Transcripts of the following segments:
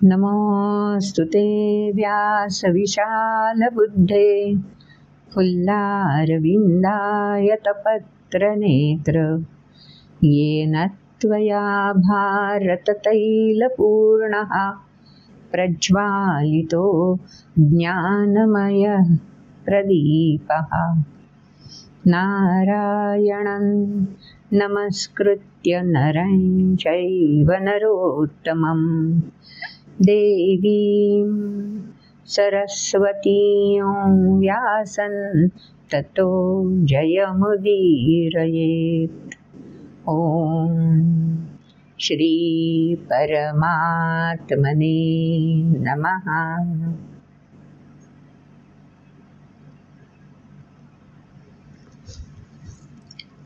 नमोऽस्तुते व्यासविशालबुद्धे फुल्लारविन्दायतपत्रनेत्र येन त्वया भारततैलपूर्णः प्रज्वालितो ज्ञानमयः प्रदीपः। नारायणं नमस्कृत्य नरं चैव नरोत्तमं देवीं सरस्वतीं व्यासं ततो जयमुदीरयेत्। ॐ श्री परमात्मने नमः।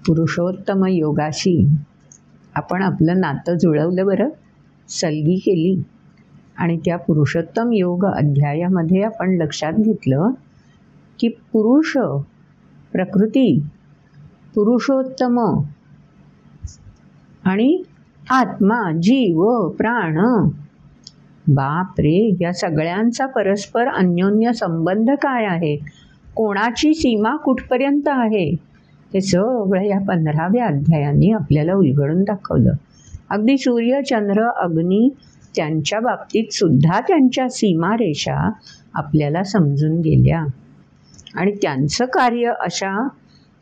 पुरुषोत्तम योगाशी आपण आपलं नातं जुळवलं बरं, सलगी केली आणि त्या पुरुषोत्तम योग अध्यायामध्ये आपण लक्षात घेतलं की पुरुष, प्रकृती, पुरुषोत्तम आणि आत्मा, जीव, प्राण, बाप रे, या सगळ्यांचा परस्पर अन्योन्य संबंध काय आहे, कोणाची सीमा कुठपर्यंत आहे, हे सगळं या 15व्या अध्यायाने आपल्याला उलगडून दाखवलं. अगदी सूर्य, चंद्र, अग्नी त्यांच्या बाबतीत सुद्धा त्यांच्या सीमारेषा आपल्याला समजून गेल्या आणि त्यांचं कार्य अशा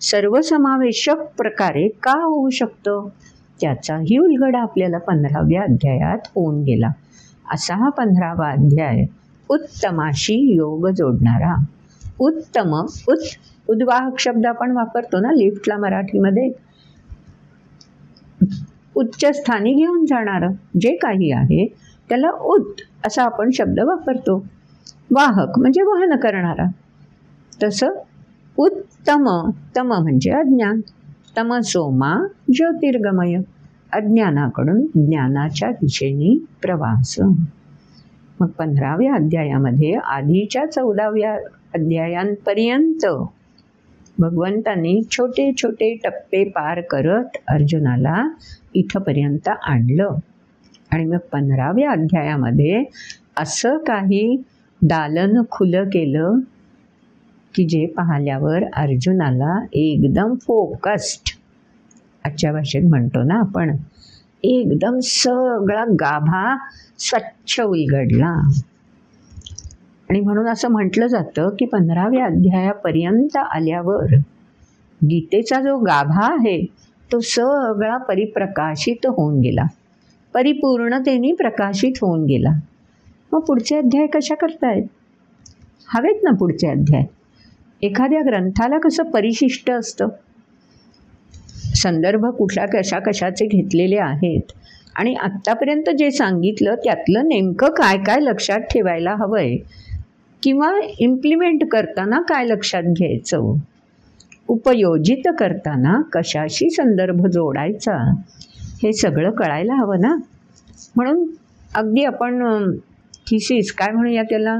सर्वसमावेशक प्रकारे का होऊ शकतं त्याचाही उलगडा आपल्याला 15व्या अध्यायात होऊन गेला. असा हा 15वा अध्याय उत्तमाशी योग जोडणारा. उत्तम, उद्वाहक शब्द आपण वापरतो ना लिफ्टला मराठीमध्ये. उच्च स्थानी घेऊन जाणारं जे काही आहे त्याला असा आपण शब्द वापरतो. वाहक म्हणजे वहन करणारा. तसं उत्तम, तम म्हणजे अज्ञान. तमसोमा ज्योतिर्गमय, अज्ञानाकडून ज्ञानाच्या दिशेने प्रवास. मग 15व्या अध्यायामध्ये आधीच्या 14व्या अध्यायांपर्यंत भगवंतांनी छोटे छोटे टप्पे पार करत अर्जुनाला इथपर्यंत आणलं आणि मग 15व्या अध्यायामध्ये असं काही दालन खुलं केलं की जे पाहिल्यावर अर्जुनाला एकदम फोकस्ड, आजच्या भाषेत म्हणतो ना आपण, एकदम सगळा गाभा स्वच्छ उलगडला. आणि म्हणून असं म्हटलं जातं की 15व्या अध्यायापर्यंत आल्यावर गीतेचा जो गाभा आहे तो सगळा परिप्रकाशित होऊन गेला, परिपूर्णतेने प्रकाशित होऊन गेला. मग पुढचे अध्याय कशा करतायत? हवेत ना पुढचे अध्याय. एखाद्या ग्रंथाला कसं परिशिष्ट असतं, संदर्भ कुठल्या कशाचे घेतलेले आहेत आणि आत्तापर्यंत जे सांगितलं त्यातलं नेमकं काय काय लक्षात ठेवायला हवं आहे किंवा इम्प्लिमेंट करताना काय लक्षात घ्यायचं, उपयोजित करताना कशाशी संदर्भ जोडायचा, हे सगळं कळायला हवं ना. म्हणून अगदी आपण थिसिस काय म्हणूया त्याला,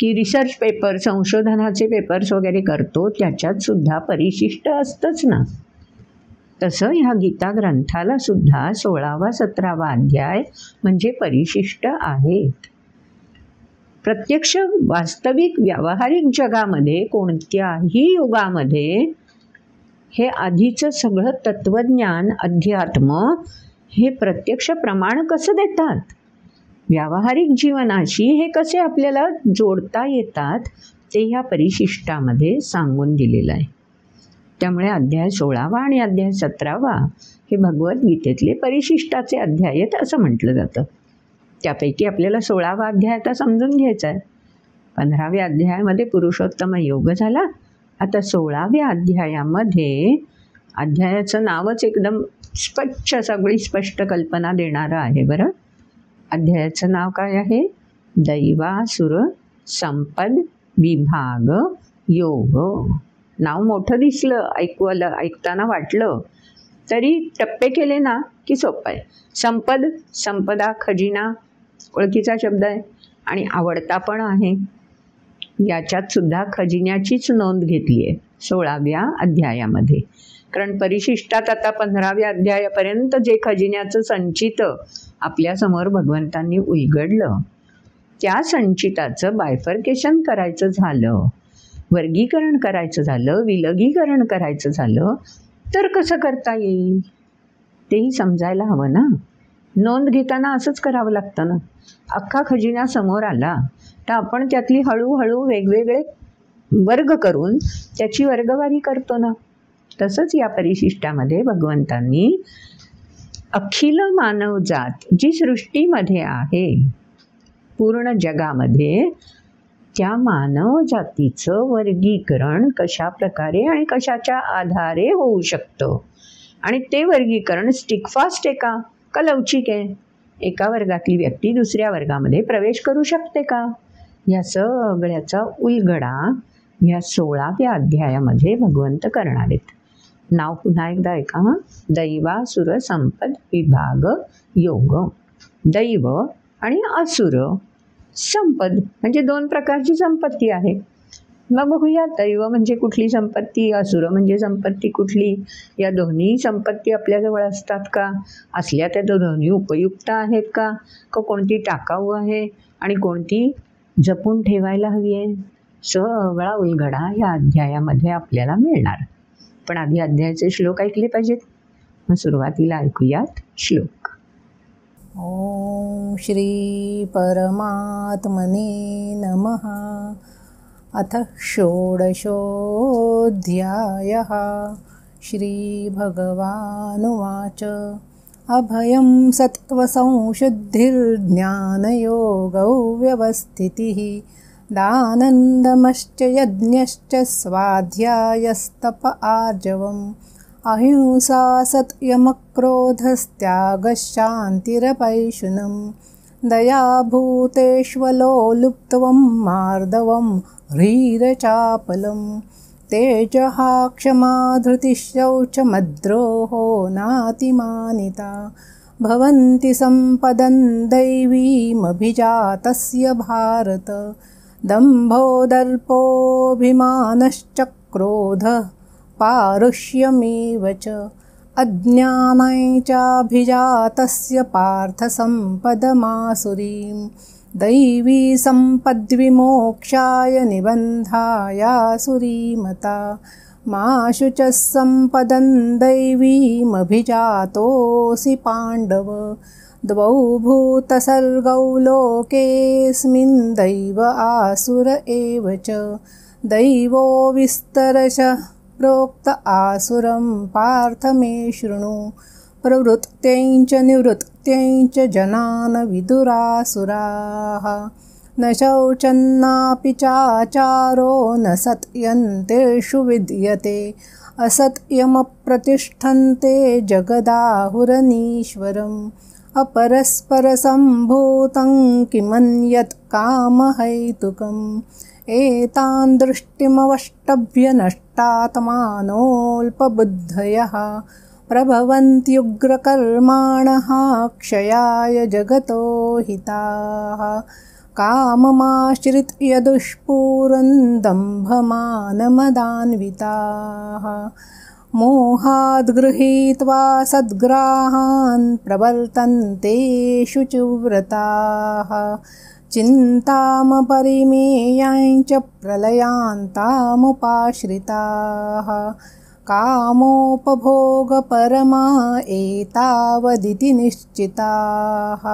की रिसर्च पेपर, संशोधनाचे पेपर्स वगैरे करतो त्याच्यात सुद्धा परिशिष्ट असतंच ना. तसं ह्या गीता ग्रंथाला सुद्धा 16वा 17वा अध्याय म्हणजे परिशिष्ट आहेत. प्रत्यक्ष वास्तविक व्यावहारिक जगामध्ये कोणत्याही युगामध्ये हे आधीचं सगळं तत्त्वज्ञान, अध्यात्म हे प्रत्यक्ष प्रमाण कसं देतात, व्यावहारिक जीवनाशी हे कसे आपल्याला जोडता येतात ते ह्या परिशिष्टामध्ये सांगून दिलेलं आहे. त्यामुळे अध्याय 16वा आणि अध्याय 17वा हे भगवद्गीतेतले परिशिष्टाचे अध्याय आहेत असं म्हटलं जातं. त्यापैकी आपल्याला 16वा अध्याय आता समजून घ्यायचा आहे. 15व्या अध्यायामध्ये पुरुषोत्तम योग झाला. आता 16व्या अध्यायामध्ये अध्यायाचं नावच एकदम स्वच्छ, सगळी स्पष्ट कल्पना देणारं आहे बरं. अध्यायाचं नाव काय आहे? दैवासुर संपद विभाग योग. नाव मोठं दिसलं, ऐकताना वाटलं, तरी टप्पे केले ना की सोपं आहे. संपद, संपदा, खजिना ओळखीचा शब्द आहे आणि आवडता पण आहे. याच्यात सुद्धा खजिन्याचीच नोंद घेतली आहे. 16व्या अध्यायामध्ये. कारण परिशिष्टात आता 15व्या अध्यायापर्यंत जे खजिन्याचं संचित आपल्यासमोर भगवंतांनी उलगडलं, त्या संचिताचं बायफर्केशन करायचं झालं, वर्गीकरण करायचं झालं, विलगीकरण करायचं झालं, तर कसं करता येईल तेही समजायला हवं ना. नोंद घेताना असंच करावं लागतं ना. अख्खा खजिना समोर आला तर आपण त्यातली हळूहळू वेगवेगळे वर्ग करून त्याची वर्गवारी करतो ना. तसंच या परिशिष्टामध्ये भगवंतांनी अखिल मानवजात जी सृष्टीमध्ये आहे, पूर्ण जगामध्ये, त्या मानव जातीचं वर्गीकरण कशा प्रकारे आणि कशाच्या आधारे होऊ शकतं, आणि ते वर्गीकरण स्टिकफास्ट आहे का लवचिक आहे, एका वर्गातली व्यक्ती दुसऱ्या वर्गामध्ये प्रवेश करू शकते का, या सगळ्याचा उलगडा या 16व्या अध्यायामध्ये भगवंत करणार आहेत. नाव पुन्हा एकदा ऐका. दैवासुर संपद विभाग योग. दैव आणि असुर संपद म्हणजे 2 प्रकारची संपत्ती आहे. मग बघूया दैव म्हणजे कुठली संपत्ती, असुर म्हणजे संपत्ती कुठली. या दोन्ही संपत्ती आपल्याजवळ असतात का, असल्या त्या दोन्ही उपयुक्त आहेत का, कोणती टाकाऊ आहे आणि कोणती जपून ठेवायला हवी आहे, सगळा उलगडा या अध्यायामध्ये आपल्याला मिळणार. पण आधी अध्यायाचे श्लोक ऐकले पाहिजेत. मग सुरुवातीला ऐकूयात श्लोक. ओम श्री परमात्मने नमः. अथ षोडशोऽध्यायः. श्रीभगवानुवाच अभयं सत्त्वसंशुद्धिर्ज्ञानयोगौ व्यवस्थितिः दानन्दमश्च यज्ञश्च स्वाध्यायस्तप आर्जवम् अहिंसा सत्यमक्रोधस्त्यागशान्तिरपैशुनं दयाभूतेष्वलोलुप्त्वं मार्दवं ह्रीरचापलं तेजः क्षमा धृतिः शौचमद्रोहो नातिमानिता भवन्ति सम्पदं दैवीमभिजातस्य भारत दम्भो दर्पोऽभिमानश्च क्रोधः पारुष्यमेव च अज्ञानै चाभिजातस्य पार्थसम्पदमासुरीं दैवी सम्पद्विमोक्षाय निबन्धायासुरीमता मा शुचः सम्पदं दैवीमभिजातोऽसि पाण्डव द्वौ भूतसर्गौ लोकेऽस्मिन् दैव आसुर एव च दैवो विस्तरशः प्रोक्त आसुरं पार्थ मे शृणु प्रवृत्त्यैञ्च निवृत्त्यैञ्च जनान् विदुरासुराः न शौचन्नापि चाचारो न सत्यन्तेषु विद्यते असत्यमप्रतिष्ठन्ते जगदाहुरनीश्वरम् अपरस्परसम्भूतं किमन्यत् कामहैतुकम् एतान् दृष्टिमवष्टभ्य नष्टात्मानोऽल्पबुद्धयः प्रभवन्त्युग्रकर्माणः क्षयाय जगतो हिताः काममाश्रित्य दुष्पूरन् दम्भमानमदान्विताः मोहाद् गृहीत्वा सद्ग्राहान् प्रवर्तन्ते शुचिव्रताः चिन्तामपरिमेयाञ्च प्रलयान्तामुपाश्रिताः कामोपभोगपरमा एतावदिति निश्चिताः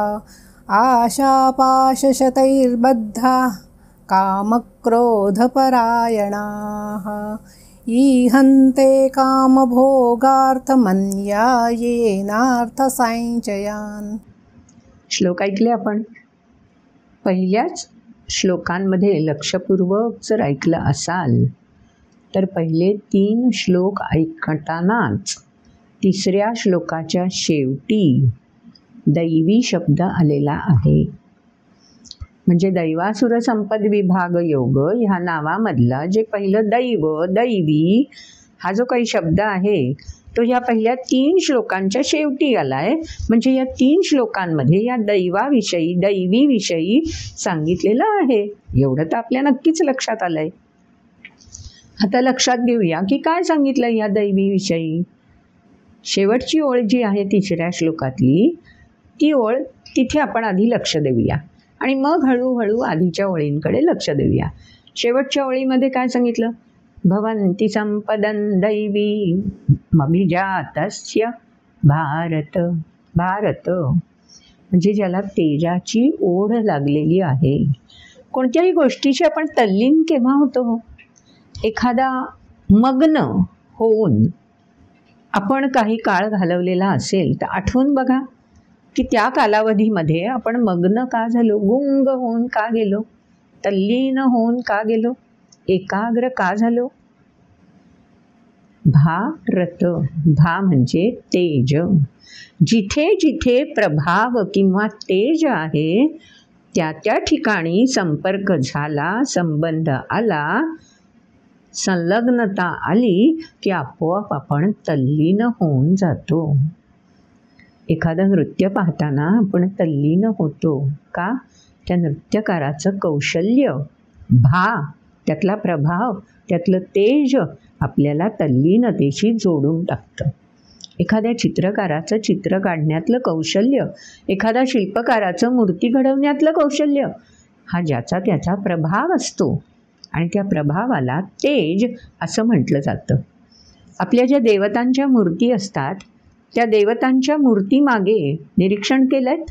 आशापाशशतैर्बद्धाः कामक्रोधपरायणाः ईहन्ते कामभोगार्थमन्यायेनार्थसंचयान्. श्लोक ऐकले आपण. पहिल्याच श्लोकांमध्ये लक्षपूर्वक जर ऐकलं असाल तर पहिले 3 श्लोक ऐकतानाच तिसऱ्या श्लोकाच्या शेवटी दैवी शब्द आलेला आहे. म्हणजे दैवासुर संपद विभाग योग ह्या नावामधला जे पहिलं दैव, दैवी हा जो काही शब्द आहे तो ह्या पहिल्या 3 श्लोकांच्या शेवटी आलाय. म्हणजे या 3 श्लोकांमध्ये या दैवाविषयी, दैवीविषयी सांगितलेलं आहे. एवढं तर आपल्या नक्कीच लक्षात आलंय. आता लक्षात घेऊया की काय सांगितलं या दैवीविषयी. शेवटची ओळ जी आहे 3ऱ्या श्लोकातली, ती ओळ तिथे आपण आधी लक्ष देऊया आणि मग हळूहळू आधीच्या ओळींकडे लक्ष देऊया. शेवटच्या ओळीमध्ये काय सांगितलं? भवन्ति संपदं दैवी अभिजातस्य भारत. भारत म्हणजे ज्याला तेजाची ओढ लागलेली आहे. कोणत्याही गोष्टीची आपण तल्लीन केव्हा होतो? एखादा मग्न होऊन आपण काही काळ घालवलेला असेल तर आठवून बघा की त्या कालावधीमध्ये आपण मग्न का झालो, गुंग होऊन का गेलो, तल्लीन होऊन का गेलो, एकाग्र का झालो? भारत. भा म्हणजे तेज. जिथे जिथे प्रभाव किंवा तेज आहे त्या त्या ठिकाणी संपर्क झाला, संबंध आला, संलग्नता आली की आपोआप आपण तल्लीन होऊन जातो. एखादं नृत्य पाहताना आपण तल्लीन होतो का? त्या नृत्यकाराचं कौशल्य, भा, त्यातला प्रभाव, त्यातलं तेज आपल्याला तल्लीनतेशी जोडून टाकतं. एखाद्या चित्रकाराचं चित्र काढण्यातलं कौशल्य, एखाद्या शिल्पकाराचं मूर्ती घडवण्यातलं कौशल्य, हा ज्याचा त्याचा प्रभाव असतो आणि त्या प्रभावाला तेज असं म्हटलं जातं. आपल्या ज्या देवतांच्या मूर्ती असतात त्या देवतांच्या मूर्तीमागे निरीक्षण केलं,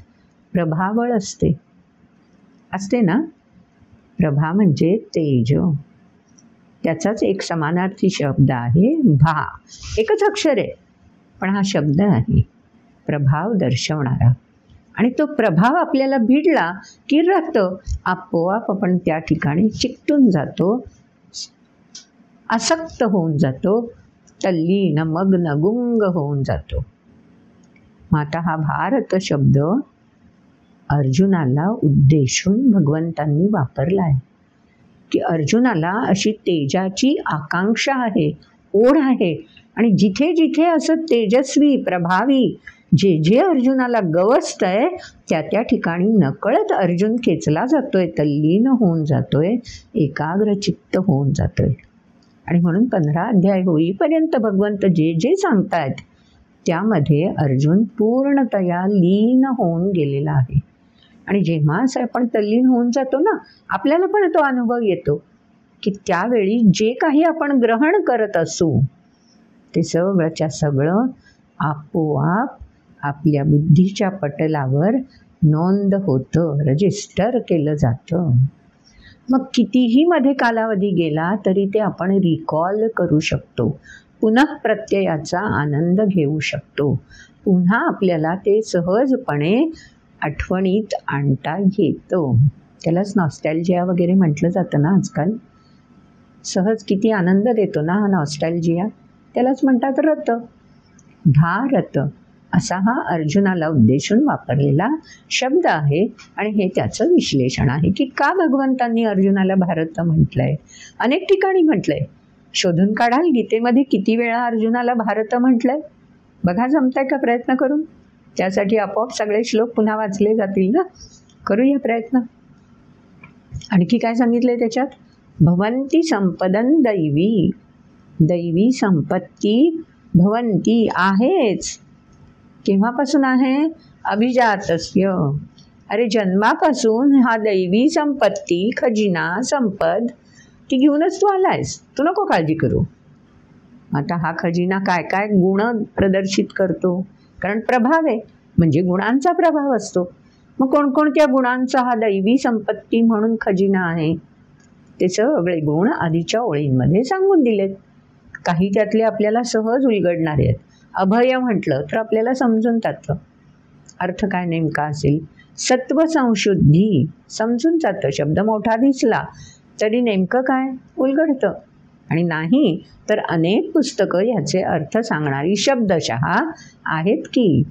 प्रभावळ असते ना. प्रभा म्हणजे तेज. त्याचाच एक समानार्थी शब्द आहे भा. एकच अक्षर आहे पण हा शब्द आहे प्रभाव दर्शवणारा. आणि तो प्रभाव आपल्याला भिडला की राहतं, आपोआप आपण त्या ठिकाणी चिकटून जातो, आसक्त होऊन जातो, तल्लीन मग्न गुंग होऊन जातो. मग आता हा भारत शब्द अर्जुनाला उद्देशून भगवंतांनी वापरला आहे की अर्जुनाला अशी तेजाची आकांक्षा आहे, ओढ आहे. आणि जिथे जिथे असं तेजस्वी प्रभावी जे जे अर्जुनाला गवसतंय त्या त्या ठिकाणी नकळत अर्जुन खेचला जातोय, तल्लीन होऊन जातोय, एकाग्र चित्त होऊन जातोय. आणि म्हणून 15 अध्याय होईपर्यंत भगवंत जे जे सांगतायत त्यामध्ये अर्जुन पूर्णतया लीन होऊन गेलेला आहे. आणि जेव्हा असं आपण तल्लीन होऊन जातो ना, आपल्याला पण तो अनुभव येतो की त्यावेळी जे काही आपण ग्रहण करत असू ते सगळंच्या सगळं आपोआप आपल्या बुद्धीच्या पटलावर नोंद होतं, रजिस्टर केलं जातं. मग कितीही मध्ये कालावधी गेला तरी ते आपण रिकॉल करू शकतो, पुन्हा प्रत्ययाचा आनंद घेऊ शकतो, पुन्हा आपल्याला ते सहजपणे आठवणीत आणता येतं. त्यालाच नॉस्टॅल्जिया वगैरे म्हटलं जातं ना आजकाल. सहज किती आनंद देतो ना हा नॉस्टॅल्जिया, त्यालाच म्हणतात रत. भारत असा हा अर्जुनाला उद्देशून वापरलेला शब्द आहे. आणि हे त्याचं विश्लेषण आहे की का भगवंतांनी अर्जुनाला भारत म्हटलंय. अनेक ठिकाणी म्हटलंय, शोधून काढाल गीतेमध्ये किती वेळा अर्जुनाला भारत म्हटलंय. बघा, जमताय का प्रयत्न करून? त्यासाठी आपोआप सगळे श्लोक पुन्हा वाचले जातील ना. करूया प्रयत्न. आणखी काय सांगितलंय त्याच्यात? भवन्ति संपदन दैवी. दैवी संपत्ती भवन्ति आहेच. केव्हापासून आहे? अभिजातस्य. अरे जन्मापासून हा दैवी संपत्ती, खजिना, संपद ती घेऊनच तू आलायस. तू नको काळजी करू. आता हा खजिना काय काय गुण प्रदर्शित करतो? कारण प्रभाव आहे म्हणजे गुणांचा प्रभाव असतो. मग कोणकोणत्या गुणांचा हा दैवी संपत्ती म्हणून खजिना आहे ते सगळे गुण आधीच्या ओळींमध्ये सांगून दिलेत. काही त्यातले आपल्याला सहज उलगडणारे आहेत. अभय म्हटलं तर आपल्याला समजून जातं अर्थ काय नेमका असेल. सत्व संशुद्धी समजून जातं, शब्द मोठा दिसला तरी नेमकं काय उलगडतं. आणि नाही तर अनेक पुस्तकं ह्याचे अर्थ सांगणारी शब्दशः आहेत की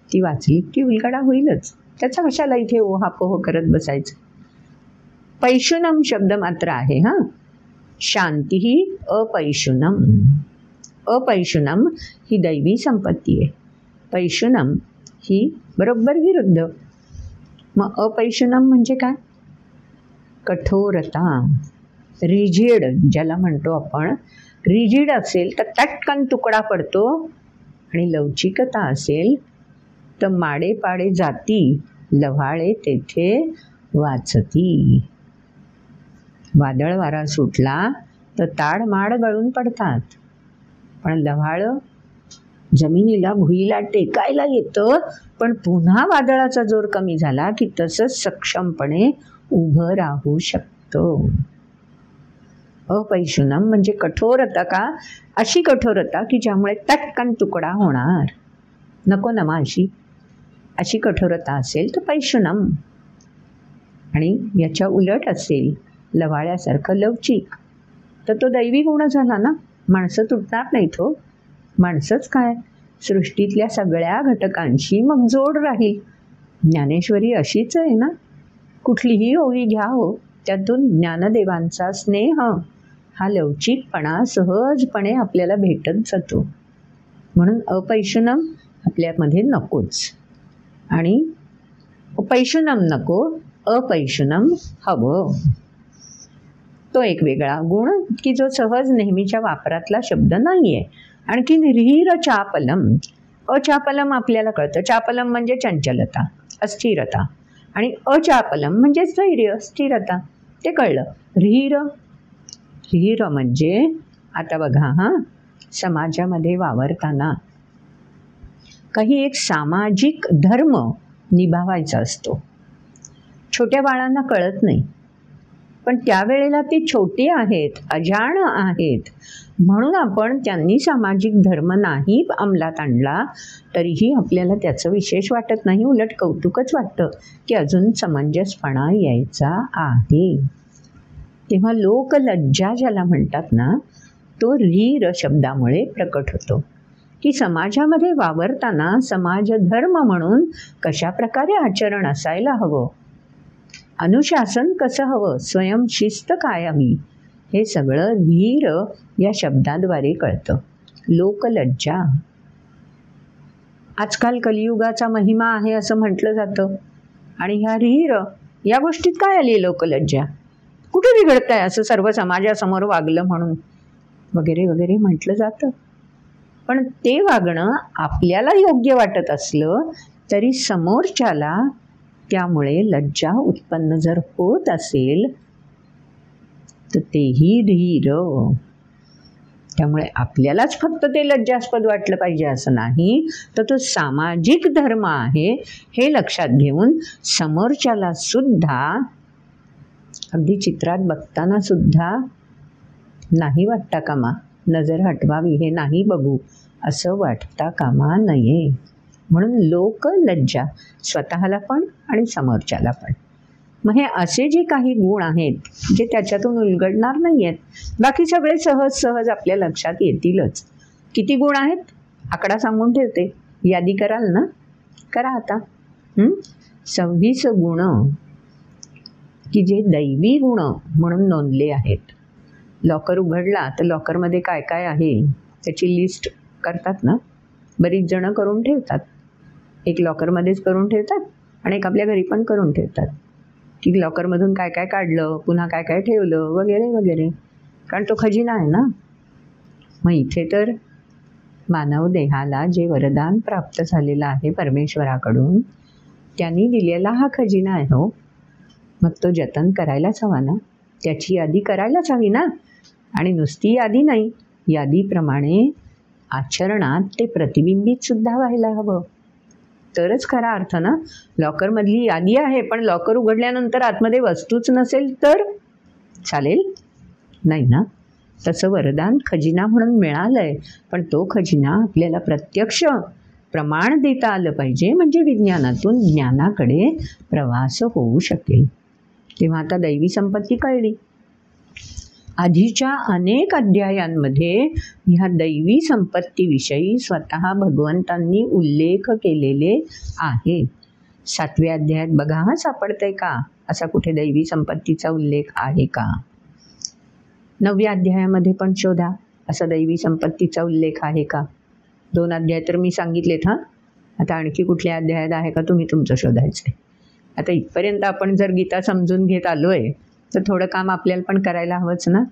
ती वाचली की उलगडा होईलच. त्याचा कशाला इथे ओहापोह करत बसायचं. पैशुनम शब्द मात्र आहे. हां, शांती ही अपैशुनम. अपैशुनम ही दैवी संपत्ती आहे, पैशुनम ही बरोबर विरुद्ध. मग अपैशुनम म्हणजे काय? कठोरता. रिजिड ज्याला म्हणतो आपण, रिजिड असेल तर तटकन तुकडा पडतो, आणि लवचिकता असेल तर माडे पाडे जाती, लव्हाळे तेथे वाचती. वादळ वारा सुटला तर ताड माड गळून पडतात, पण लव्हाळं जमिनीला भुईला टेकायला येतं, पण पुन्हा वादळाचा जोर कमी झाला की तसंच सक्षमपणे उभं राहू शकतो. अपैशुनम म्हणजे कठोरता. का? अशी कठोरता की ज्यामुळे तटकन तुकडा होणार. नको ना मग अशी कठोरता असेल तर पैशुनम. आणि याच्या उलट असेल लव्हाळ्यासारखं लवचिक, तर तो दैवी गुण झाला ना. माणसं तुटणार नाहीत हो. माणसंच काय, सृष्टीतल्या सगळ्या घटकांशी मग जोड राहील. ज्ञानेश्वरी अशीच आहे ना. कुठलीही ओवी घ्या हो, त्यातून ज्ञानदेवांचा स्नेह हा लवचिकपणा सहजपणे आपल्याला भेटत जातो. म्हणून अपैशुनम आपल्यामध्ये नकोच, आणि पैशुनम नको, अपैशुनम हवं. तो एक वेगळा गुण की जो सहज नेहमीच्या वापरातला शब्द नाही आहे. आणखीन ह्रीर चापलम. अचापलम आपल्याला कळतं. चापलम म्हणजे चंचलता, अस्थिरता, आणि अचापलम म्हणजे स्थैर्य, स्थिरता. ते कळलं. ह्रीर म्हणजे आता बघा समाजामध्ये वावरताना काही एक सामाजिक धर्म निभावायचा असतो. छोट्या बाळांना कळत नाही, पण त्यावेळेला ती छोटी आहेत, अजाण आहेत, म्हणून आपण त्यांनी सामाजिक धर्म नाही अंमलात आणला तरीही आपल्याला त्याचं विशेष वाटत नाही, उलट कौतुकच वाटतं की अजून समंजसपणा यायचा आहे. तेव्हा लोकलज्जा ज्याला म्हणतात ना, तो ह्रीर शब्दामुळे प्रकट होतो की समाजामध्ये वावरताना समाजधर्म म्हणून कशा प्रकारे आचरण असायला हवं, अनुशासन कसं हवं, स्वयंशिस्त काय हवी, हे सगळं ह्रीर या शब्दाद्वारे कळतं. लोकलज्जा. आजकाल कलियुगाचा महिमा आहे असं म्हटलं जातं, आणि ह्या ह्रीर या गोष्टीत काय आली लोकलज्जा? कुठे बिघडत आहे असं सर्व समाजासमोर वागलं म्हणून वगैरे वगैरे म्हटलं जातं. पण ते वागणं आपल्याला योग्य वाटत असलं तरी समोरच्याला त्यामुळे लज्जा उत्पन्न जर होत असेल तर तेही ह्रीर. त्यामुळे आपल्यालाच फक्त ते लज्जास्पद वाटलं पाहिजे असं नाही, तर तो सामाजिक धर्म आहे हे लक्षात घेऊन समोरच्याला सुद्धा अगदी चित्रात बघताना सुद्धा नाही वाटता कामा, नजर हटवावी, हे नाही बघू असं वाटता कामा नये. म्हणून लोकलज्जा स्वतःला पण आणि समोरच्याला पण. मग हे असे जे काही गुण आहेत जे त्याच्यातून उलगडणार नाही आहेत, बाकी सगळे सहज सहज आपल्या लक्षात येतीलच. किती गुण आहेत आकडा सांगून ठेवते, यादी कराल ना? करा आता. 26 गुण की जे दैवी गुण म्हणून नोंदले आहेत. लॉकर उघडला तर लॉकरमध्ये काय काय आहे त्याची लिस्ट करतात ना, बरीच जणं करून ठेवतात. एक लॉकरमध्येच करून ठेवतात आणि एक आपल्या घरी पण करून ठेवतात की लॉकरमधून काय काय काढलं, पुन्हा काय काय ठेवलं वगैरे वगैरे, कारण तो खजिना आहे ना. मग इथे तर मानव देहाला जे वरदान प्राप्त झालेलं आहे परमेश्वराकडून, त्यांनी दिलेला हा खजिना आहे हो. मग तो जतन करायलाच हवा ना, त्याची यादी करायलाच हवी ना. आणि नुसती यादी नाही, यादीप्रमाणे आचरणात ते प्रतिबिंबित सुद्धा व्हायला हवं, तरच खरा अर्थ ना. लॉकरमधली यादी आहे पण लॉकर उघडल्यानंतर आतमध्ये वस्तूच नसेल तर चालेल नाही ना. तसं वरदान खजिना म्हणून मिळालं आहे, पण तो खजिना आपल्याला प्रत्यक्ष प्रमाण देता आलं पाहिजे, म्हणजे विज्ञानातून ज्ञानाकडे प्रवास होऊ शकेल. तेव्हा आता दैवी संपत्ती कळली. आधीच्या अनेक अध्यायांमध्ये ह्या दैवी संपत्तीविषयी स्वतः भगवंतांनी उल्लेख केलेले आहे. 7व्या अध्यायात बघा सापडतंय का असा कुठे दैवी संपत्तीचा उल्लेख आहे का? 9व्या अध्यायामध्ये पण शोधा, असा दैवी संपत्तीचा उल्लेख आहे का? 2 अध्याय तर मी सांगितलेत. आता आणखी कुठल्या अध्यायात आहे का तुम्ही तुमचं शोधायचं आहे. आता इथपर्यंत आपण जर गीता समजून घेत आलो आहे तर थोडं काम आपल्याला पण करायला हवंच ना.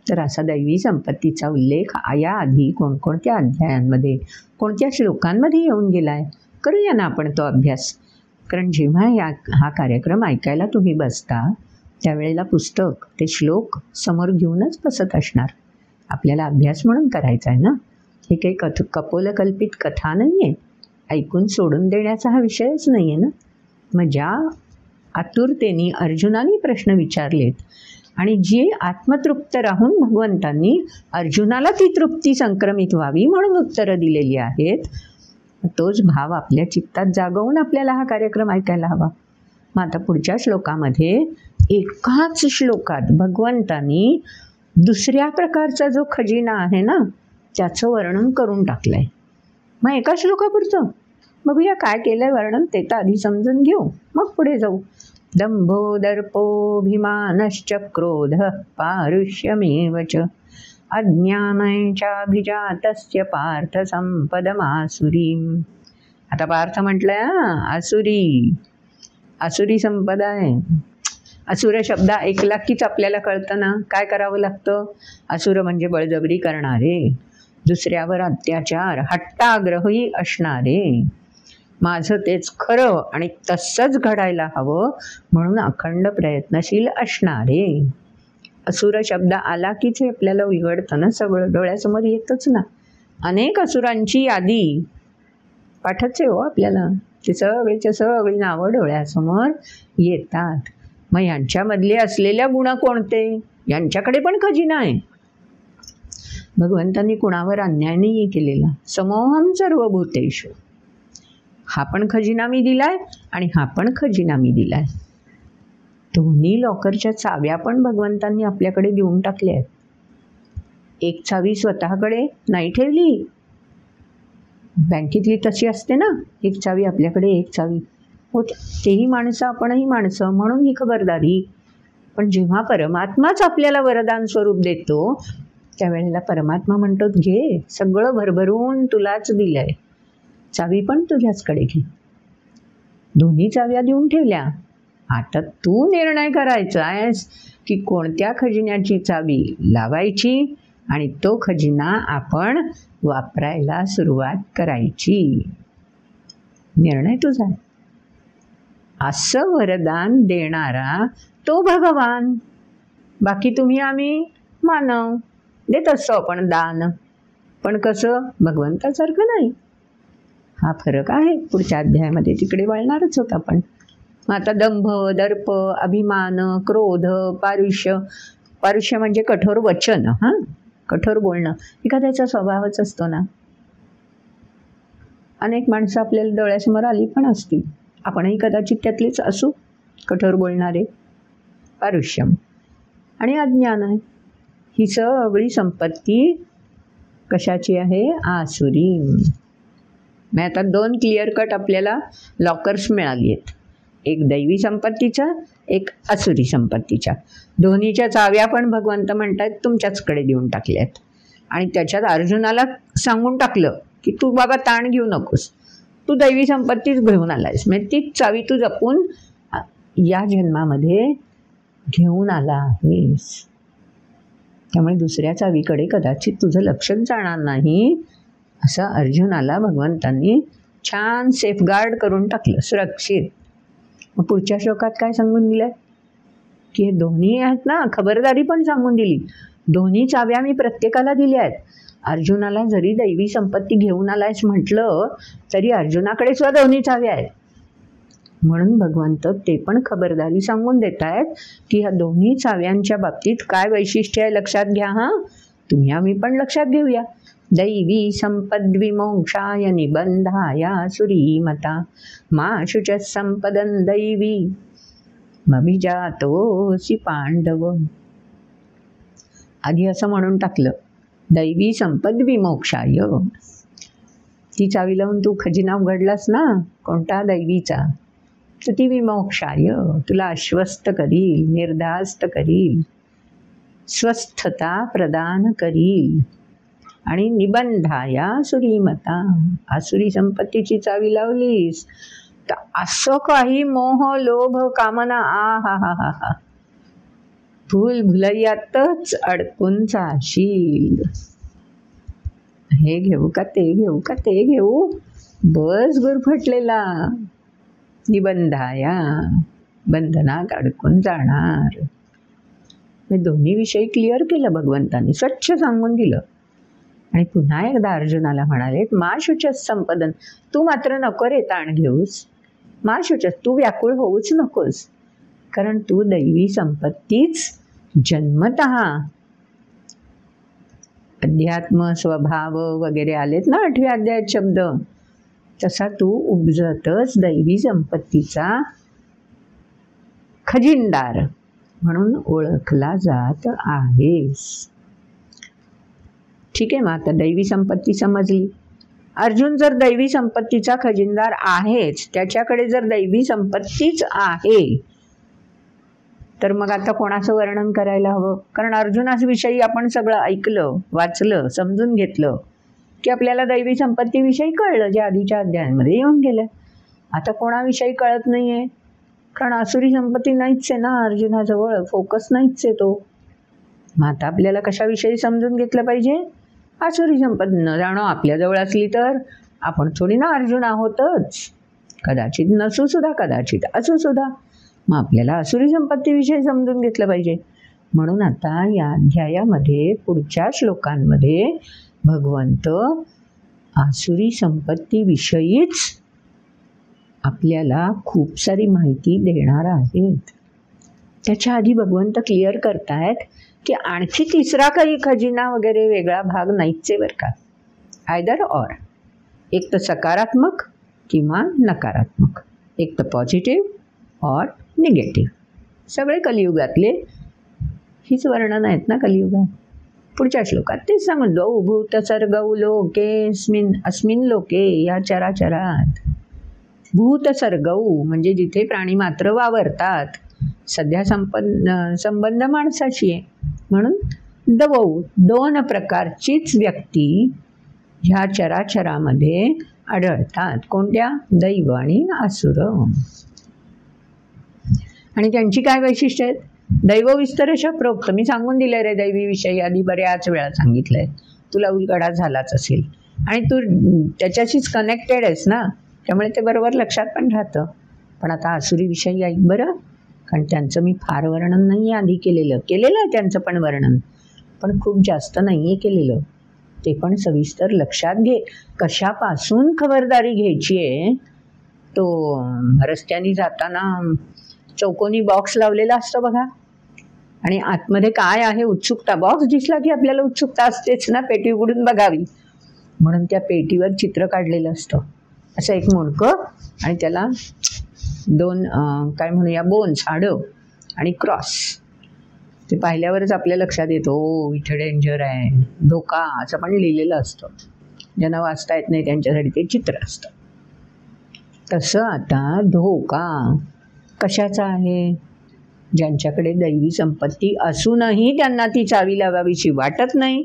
तर असा दैवी संपत्तीचा उल्लेख याआधी कोणकोणत्या अध्यायांमध्ये, कोणत्या श्लोकांमध्ये येऊन गेला आहे, करूया ना आपण तो अभ्यास. कारण जेव्हा हा कार्यक्रम ऐकायला तुम्ही बसता त्यावेळेला पुस्तक, ते श्लोक समोर घेऊनच बसत असणार. आपल्याला अभ्यास म्हणून करायचा आहे ना. हे काही कपोलकल्पित कथा नाही आहे, ऐकून सोडून देण्याचा हा विषयच नाही आहे ना. मग ज्या आतुरतेने अर्जुनाने प्रश्न विचारलेत आणि जे आत्मतृप्त राहून भगवंतांनी अर्जुनाला ती तृप्ती संक्रमित व्हावी म्हणून उत्तरं दिलेली आहेत, तोच भाव आपल्या चित्तात जागवून आपल्याला हा कार्यक्रम ऐकायला हवा. मग आता पुढच्या श्लोकामध्ये एकाच श्लोकात भगवंतांनी दुसऱ्या प्रकारचा जो खजिना आहे ना त्याचं वर्णन करून टाकलं आहे. मग एका श्लोकापुरतं बघूया काय केलं आहे वर्णन, ते तर आधी समजून घेऊ, मग पुढे जाऊ. दंभो दर्पोऽभिमानश्च क्रोधः पारुष्यमेव च अज्ञानञ्चाभिजातस्य पार्थ संपदमासुरीम्. आता पार्थ म्हटलंय आसुरी संपदा आहे. असुर शब्द ऐकला कीच आपल्याला कळतं ना काय करावं लागतं. असुर म्हणजे बळजबरी करणारे, दुसऱ्यावर अत्याचार, हट्टाग्रही असणारे, माझं तेच खरं आणि तसंच घडायला हवं म्हणून अखंड प्रयत्नशील असणारे. असुर शब्द आला कीच हे आपल्याला उलगडतं ना, सगळं डोळ्यासमोर येतच ना. अनेक असुरांची यादी पाठच आहे हो आपल्याला, ते सगळीच्या सगळी नावं डोळ्यासमोर येतात. मग यांच्यामधले असलेल्या गुण कोणते, यांच्याकडे पण खजिना आहे. भगवंतांनी कुणावर अन्याय नाही केलेला. समोहम सर्वभूतेषु, हा पण खजिना मी दिलाय आणि हा पण खजिना मी दिलाय. दोन्ही लॉकरच्या चाव्या पण भगवंतांनी आपल्याकडे देऊन टाकल्या आहेत. एक चावी स्वतःकडे नाही ठेवली, बँकेतली तशी असते ना, एक चावी आपल्याकडे, एक चावी हो, तेही माणसं आपणही माणसं म्हणून ही खबरदारी. पण जेव्हा परमात्माच आपल्याला वरदान स्वरूप देतो त्यावेळेला परमात्मा म्हणतो घे, सगळं भरभरून तुलाच दिलंय, चावी पण तुझ्याचकडे घे. दोन्ही चाव्या देऊन ठेवल्या. आता तू निर्णय करायचा आहेस की कोणत्या खजिन्याची चावी लावायची आणि तो खजिना आपण वापरायला सुरुवात करायची. निर्णय तुझा आहे. असं वरदान देणारा तो भगवान. बाकी तुम्ही आम्ही मानव देत असतो आपण दान, पण कसं भगवंतासारखं नाही. हा फरक आहे. पुढच्या अध्यायामध्ये तिकडे वळणारच होता आपण. मग आता दंभ, दर्प, अभिमान, क्रोध, पारुष्य म्हणजे कठोर वचन, कठोर बोलणं एखाद्याचा स्वभावच असतो ना. अनेक माणसं आपल्याला डोळ्यासमोर आली पण असतील, आपणही कदाचित त्यातलेच असू कठोर बोलणारे. पारुष्यम आणि अज्ञान आहे. ही सगळी संपत्ती कशाची आहे, आसुरी. मग आता दोन क्लिअर कट आपल्याला लॉकर्स मिळाली आहेत, एक दैवी संपत्तीचा, एक आसुरी संपत्तीच्या. दोन्हीच्या चाव्या पण भगवंत म्हणतात तुमच्याचकडे देऊन टाकल्यात. आणि त्याच्यात अर्जुनाला सांगून टाकलं की तू बाबा ताण घेऊ नकोस, तू दैवी संपत्तीच घेऊन आलायस, म्हणजे तीच चावी तू जपून या जन्मामध्ये घेऊन आला आहेस. त्यामुळे दुसऱ्या चावीकडे कदाचित तुझं लक्षच जाणार नाही, असं अर्जुनाला भगवंतांनी छान सेफगार्ड करून टाकलं, सुरक्षित. मग पुढच्या श्लोकात काय सांगून दिलं की हे दोन्ही आहेत ना, खबरदारी पण सांगून दिली. दोन्ही चाव्या मी प्रत्येकाला दिल्या आहेत. अर्जुनाला जरी दैवी संपत्ती घेऊन आलायस म्हटलं तरी अर्जुनाकडे सुद्धा दोन्ही चाव्या आहेत. म्हणून भगवंत ते पण खबरदारी सांगून देत आहेत की ह्या दोन्ही चाव्यांच्या बाबतीत काय वैशिष्ट्य आहे लक्षात घ्या. तुम्ही आम्ही पण लक्षात घेऊया. दैवी संपद्विमोक्षाय निबंधाय सुरीमता मा शुच संपदन दैवी मभिजातोसी पांडव. आधी असं म्हणून टाकलं, दैवी संपद्विमोक्षाय. ती चावी लावून तू खजिना उघडलास ना कोणता दैवीचा, तर ती विमोक्षाय, तुला आश्वस्त करील, निर्धास्त करील, स्वस्थता प्रदान करील. आणि निबंधाया सुरीमता, आसुरी संपत्तीची चावी लावलीस तर असं काही मोह, लोभ, कामना, आ हा हा हा हा भूल भुलैयातच अडकून जाशील. हे घेऊ का ते घेऊ का ते घेऊ, बस गुरफटलेला निबंधाया बंधनात अडकून जाणार. हे दोन्ही विषय क्लिअर केलं भगवंतांनी, स्वच्छ सांगून दिलं. आणि पुन्हा एकदा अर्जुनाला म्हणाले, मा शुचस संपदन, तू मात्र नको रे ताण घेऊस. मा शुचस, तू व्याकुळ होऊच नकोस, कारण तू दैवी संपत्तीच जन्मतः, अध्यात्म स्वभाव वगैरे आलेत ना 8व्या अध्यायात शब्द, तसा तू उपजतच दैवी संपत्तीचा खजिनदार म्हणून ओळखला जात आहेस. ठीक आहे, मग आता दैवी संपत्ती समजली. अर्जुन जर दैवी संपत्तीचा खजिनदार आहेच, त्याच्याकडे जर दैवी संपत्तीच आहे, तर मग आता कोणाचं वर्णन करायला हवं? कारण अर्जुनाविषयी आपण सगळं ऐकलं, वाचलं, समजून घेतलं की आपल्याला दैवी संपत्तीविषयी कळलं, जे आधीच्या अध्यायांमध्ये येऊन गेलं. आता कोणाविषयी कळत नाही आहे, कारण आसुरी संपत्ती नाहीच आहे ना अर्जुनाजवळ, फोकस नाहीच आहे तो. मग आता आपल्याला कशाविषयी समजून घेतलं पाहिजे? आसुरी संपत्ती. न जाणो आपल्याजवळ असली तर आपण थोडी ना अर्जुन आहोतच, कदाचित नसू सुद्धा, कदाचित असू सुद्धा. मग आपल्याला आसुरी संपत्तीविषयी समजून घेतलं पाहिजे. म्हणून आता या अध्यायामध्ये पुढच्या श्लोकांमध्ये भगवंत आसुरी संपत्तीविषयीच आपल्याला खूप सारी माहिती देणार आहेत. त्याच्या आधी भगवंत क्लिअर करतायत की आणखी तिसरा काही खजिना वगैरे वेगळा भाग नाहीच आहे बरं का. आयदर ऑर, एक तर सकारात्मक किंवा नकारात्मक, एक तर पॉझिटिव्ह और निगेटिव्ह. सगळे कलियुगातले हीच वर्णन आहेत ना कलियुगात. पुढच्या श्लोकात तेच सांगून, द्वौ भूत सर्गौ लोकेस्मिन् अस्मिन् लोके या चराचरात. भूत सर्गौ म्हणजे जिथे प्राणी मात्र वावरतात. सध्या संबंध माणसाशी आहे, म्हणून द्वौ दोन प्रकारचीच व्यक्ती ह्या चराचरामध्ये आढळतात. कोणत्या? दैव आणि आसुर. आणि त्यांची काय वैशिष्ट्य आहेत? दैव विस्तरेश प्रोक्त, मी सांगून दिलंय रे दैवीविषयी, आधी बऱ्याच वेळा सांगितलंय, तुला उलगडा झालाच असेल आणि तू त्याच्याशीच कनेक्टेड आहेस ना, त्यामुळे ते बरोबर लक्षात पण राहतं. पण आता आसुरीविषयी ऐक बरं, कारण त्यांचं मी फार वर्णन नाही आहे आधी केलेलं आहे त्यांचं पण वर्णन, पण खूप जास्त नाही आहे केलेलं. ते पण सविस्तर लक्षात घे. कशापासून खबरदारी घ्यायची आहे? तो रस्त्याने जाताना चौकोनी बॉक्स लावलेला असतो बघा, आणि आतमध्ये काय आहे उत्सुकता. बॉक्स दिसला की आपल्याला उत्सुकता असतेच ना, पेटी उघडून बघावी, म्हणून त्या पेटीवर चित्र काढलेलं असतं, असं एक मुंडकं, आणि त्याला दोन काय म्हणूया बोन्स, हाडं आणि क्रॉस. ते पाहिल्यावरच आपल्या लक्षात येतो, ओ इथे डेंजर आहे, धोका, असं पण लिहिलेलं असतं. ज्यांना वाचता येत नाही त्यांच्यासाठी ते चित्र असतं. तसं आता धोका कशाचा आहे? ज्यांच्याकडे दैवी संपत्ती असूनही त्यांना ती चावी लावावीशी वाटत नाही,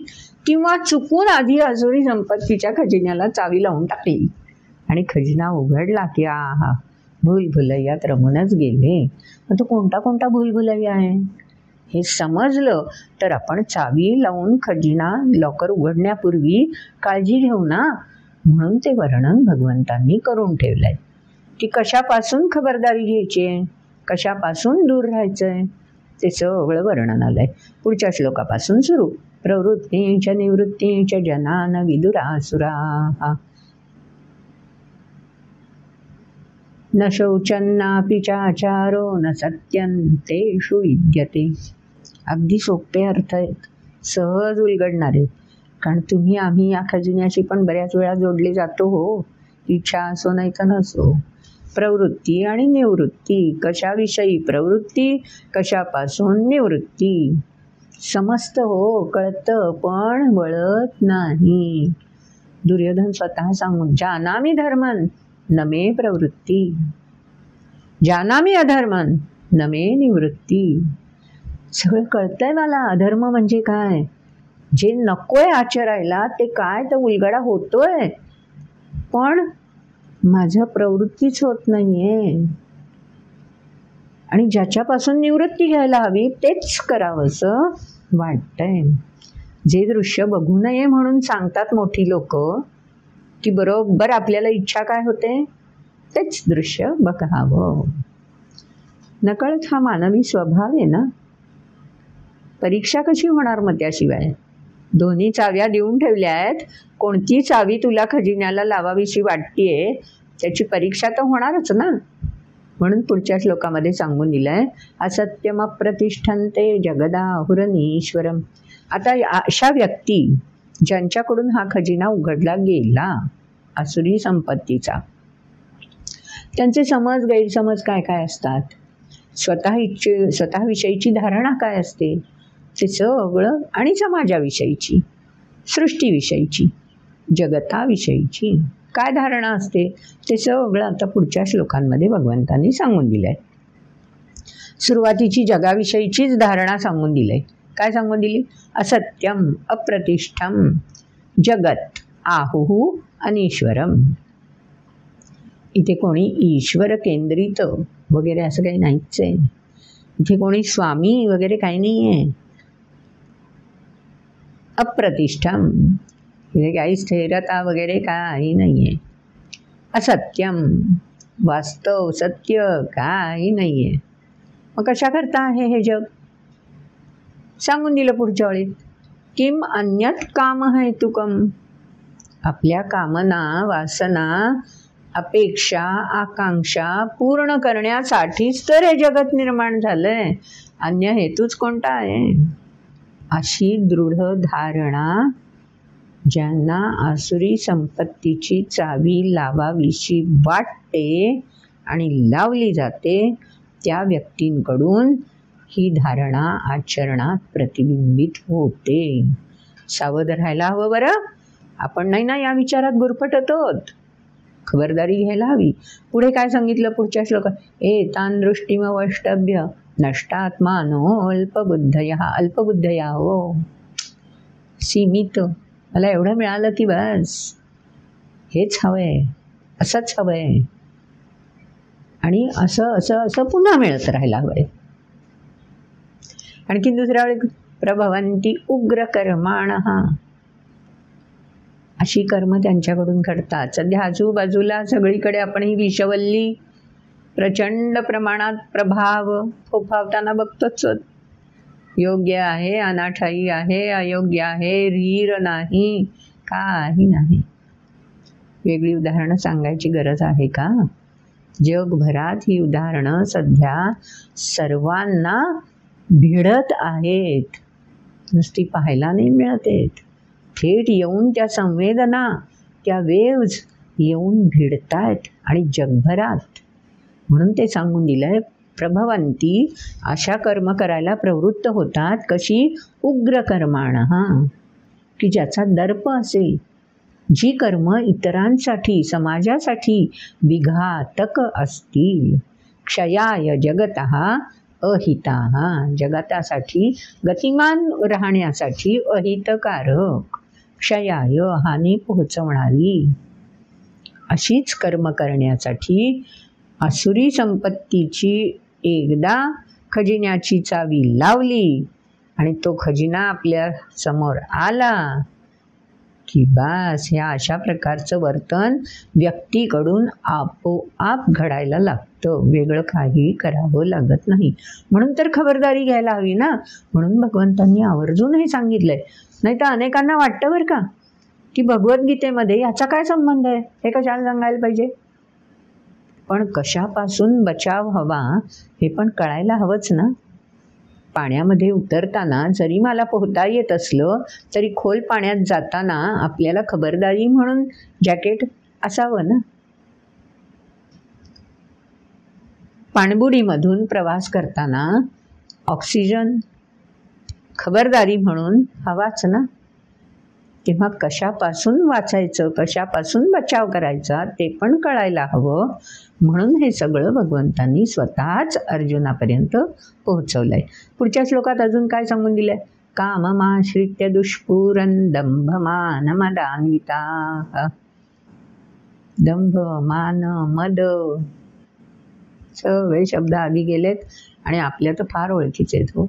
किंवा चुकून आधी आसुरी संपत्तीच्या खजिन्याला चावी लावून टाकली आणि खजिना उघडला की आहा भूलभुलैयात रमूनच गेले. मग तो कोणता भूलभुलैया आहे हे समजलं तर आपण चावी लावून खजिना लॉकर उघडण्यापूर्वी काळजी घेऊ ना. म्हणून ते वर्णन भगवंतांनी करून ठेवलंय की कशापासून खबरदारी घ्यायची आहे, कशापासून दूर राहायचं आहे, ते सगळं वर्णन आलंय. पुढच्या श्लोकापासून सुरू. प्रवृत्तींच निवृत्तींच जनान विदुरासुरा न शौचन्नापि चाचारो न सत्यन्तेषु विद्यते. अगदी सोपे अर्थ आहेत, सहज उलगडणारे. कारण तुम्ही आम्ही या खजिन्याशी पण बऱ्याच वेळा जोडले जातो हो, इच्छा असो नाही तर नसो. प्रवृत्ती आणि निवृत्ती, कशाविषयी प्रवृत्ती, कशापासून निवृत्ती. समजतं हो, कळतं, पण वळत नाही. दुर्योधन स्वतः सांगून, जानामि धर्मन न मे प्रवृत्ती, जानामि अधर्मन न मे निवृत्ती. सगळं कळतंय मला, अधर्म म्हणजे काय, जे नकोय आचरायला ते काय, तर उलगडा होतोय, पण माझं प्रवृत्तीच होत नाहीये. आणि ज्याच्यापासून निवृत्ती घ्यायला हवी तेच करावं असं वाटतंय. जे दृश्य बघू नये म्हणून सांगतात मोठी लोक, की बरोबर आपल्याला इच्छा काय होते तेच दृश्य बघावं. नकळत हा मानवी स्वभाव आहे ना. परीक्षा कशी होणार मग त्याशिवाय? दोन्ही चाव्या देऊन ठेवल्या आहेत, कोणती चावी तुला खजिन्याला लावावीशी वाटतेय त्याची परीक्षा तर होणारच ना. म्हणून पुढच्या श्लोकामध्ये सांगून दिलंय, असत्यम अप्रतिष्ठन्ते जगदाहुरनीश्वरम. आता अशा व्यक्ती ज्यांच्याकडून हा खजिना उघडला गेला आसुरी संपत्तीचा, त्यांचे समज गैरसमज काय काय असतात, स्वतःविषयीची धारणा काय असते ते सगळं, आणि समाजाविषयीची, सृष्टीविषयीची, जगताविषयीची काय धारणा असते ते सगळं आता पुढच्या श्लोकांमध्ये भगवंतांनी सांगून दिलंय. सुरुवातीची जगाविषयीचीच धारणा सांगून दिलंय. काय सांगून दिली? असत्यम अप्रतिष्ठम जगत आहुः अनीश्वरम. इथे कोणी ईश्वर केंद्रित वगैरे असं काही नाहीच आहे. इथे कोणी स्वामी वगैरे काही नाही आहे. अप्रतिष्ठम, इथे काही स्थिरता वगैरे काही नाही आहे. असत्यम, वास्तव सत्य काही नाही आहे. मग कशा करता आहे हे जग? सांगून दिलं पुढच्या वेळीत. किम अन्यत काम हेतुकम. आपल्या कामना, वासना, अपेक्षा, आकांक्षा पूर्ण करण्यासाठीच तर हे जगत निर्माण झालंय. अन्य हेतूच कोणता आहे? अशी दृढ धारणा ज्यांना आसुरी संपत्तीची चावी लावावीशी वाटते आणि लावली जाते, त्या व्यक्तींकडून ही धारणा आचरणात प्रतिबिंबित होते. सावध राहायला हवं बरं. आपण नाही ना या विचारात गुरफटत आहोत. खबरदारी घ्यायला हवी. पुढे काय सांगितलं पुढच्या श्लोकात? एतान दृष्टिमवष्टभ्य नष्टात्मानो अल्पबुद्धया. अल्पबुद्धया हो, सीमित. मला एवढं मिळालं की बस, हेच हवंय, असंच हवंय, आणि असं असं असं पुन्हा मिळत राहायला हवंय. आणखी दुसऱ्या वेळी प्रभवंती उग्र कर्माणः. अशी कर्म त्यांच्याकडून घडतात. सध्या आजूबाजूला सगळीकडे आपण ही विषवल्ली प्रचंड प्रमाणात प्रभाव फोफावताना बघतोच. योग्य आहे, अनाठाई आहे, अयोग्य आहे, रीर नाही, काही नाही. वेगळी उदाहरणं सांगायची गरज आहे का? जगभरात ही उदाहरणं सध्या सर्वांना भिडत आहेत. नुसती पाहायला नाही मिळत आहेत. थेट येऊन त्या संवेदना, त्या वेव्ज येऊन भिडतायत आणि जगभरात. म्हणून ते सांगून दिलंय, प्रभवंती अशा कर्म करायला प्रवृत्त होतात. कशी? उग्र कर्माणः, की ज्याचा दर्प असेल. जी कर्म इतरांसाठी, समाजासाठी विघातक असतील. क्षयाय जगतः अहिताः, जगतासाठी गतिमान राहण्यासाठी अहितकारक, क्षयाय हानी पोहोचवणारी अशीच कर्म करण्यासाठी आसुरी संपत्तीची एकदा खजिन्याची चावी लावली आणि तो खजिना आपल्या समोर आला की बस, ह्या अशा प्रकारचं वर्तन व्यक्तीकडून आपोआप घडायला लागतं. वेगळं काही करावं लागत नाही. म्हणून तर खबरदारी घ्यायला हवी ना. म्हणून भगवंतांनी आवर्जून हे सांगितलंय. नाही तर अनेकांना वाटतं बरं का, की भगवद्गीतेमध्ये याचा काय संबंध आहे, हे कशाला सांगायला पाहिजे. पण कशापासून बचाव हवा हे पण कळायला हवंच ना. पाण्यामध्ये उतरताना जरी मला पोहता येत असलं तरी खोल पाण्यात जाताना आपल्याला खबरदारी म्हणून जॅकेट असावं ना. पाणबुडीमधून प्रवास करताना ऑक्सिजन खबरदारी म्हणून हवाच ना. तेव्हा कशापासून वाचायचं, कशापासून बचाव करायचा ते पण कळायला हवं. म्हणून हे सगळं भगवंतांनी स्वतःच अर्जुनापर्यंत पोहोचवलंय. पुढच्या श्लोकात अजून काय सांगून दिलंय? काममाश्रित्य दुष्पूरन् दंभमानमदान्विताः. दंभ, मान, मद सगळे शब्द आधी गेलेत आणि आपल्या तर फार ओळखीचे आहेत हो.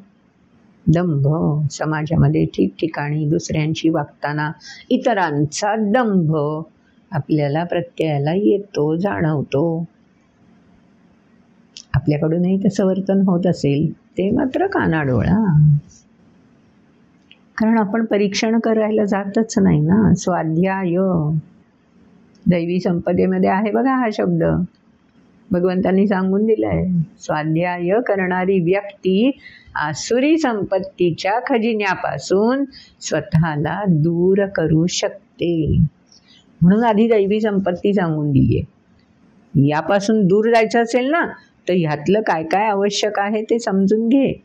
दंभ, समाजामध्ये ठिकठिकाणी दुसऱ्यांशी वागताना इतरांचा दंभ आपल्याला प्रत्ययाला येतो, जाणवतो. आपल्याकडूनही तसं वर्तन होत असेल ते मात्र कानाडोळा. कारण आपण परीक्षण करायला जातच नाही ना. स्वाध्याय दैवी संपदेमध्ये आहे बघा हा शब्द, भगवंतांनी सांगून दिलाय. स्वाध्याय करणारी व्यक्ती आसुरी संपत्तीच्या खजिन्यापासून स्वतःला दूर करू शकते. म्हणून आधी दैवी संपत्ती सांगून दिली आहे. यापासून दूर जायचं असेल ना तर ह्यातलं काय काय आवश्यक आहे ते समजून घे.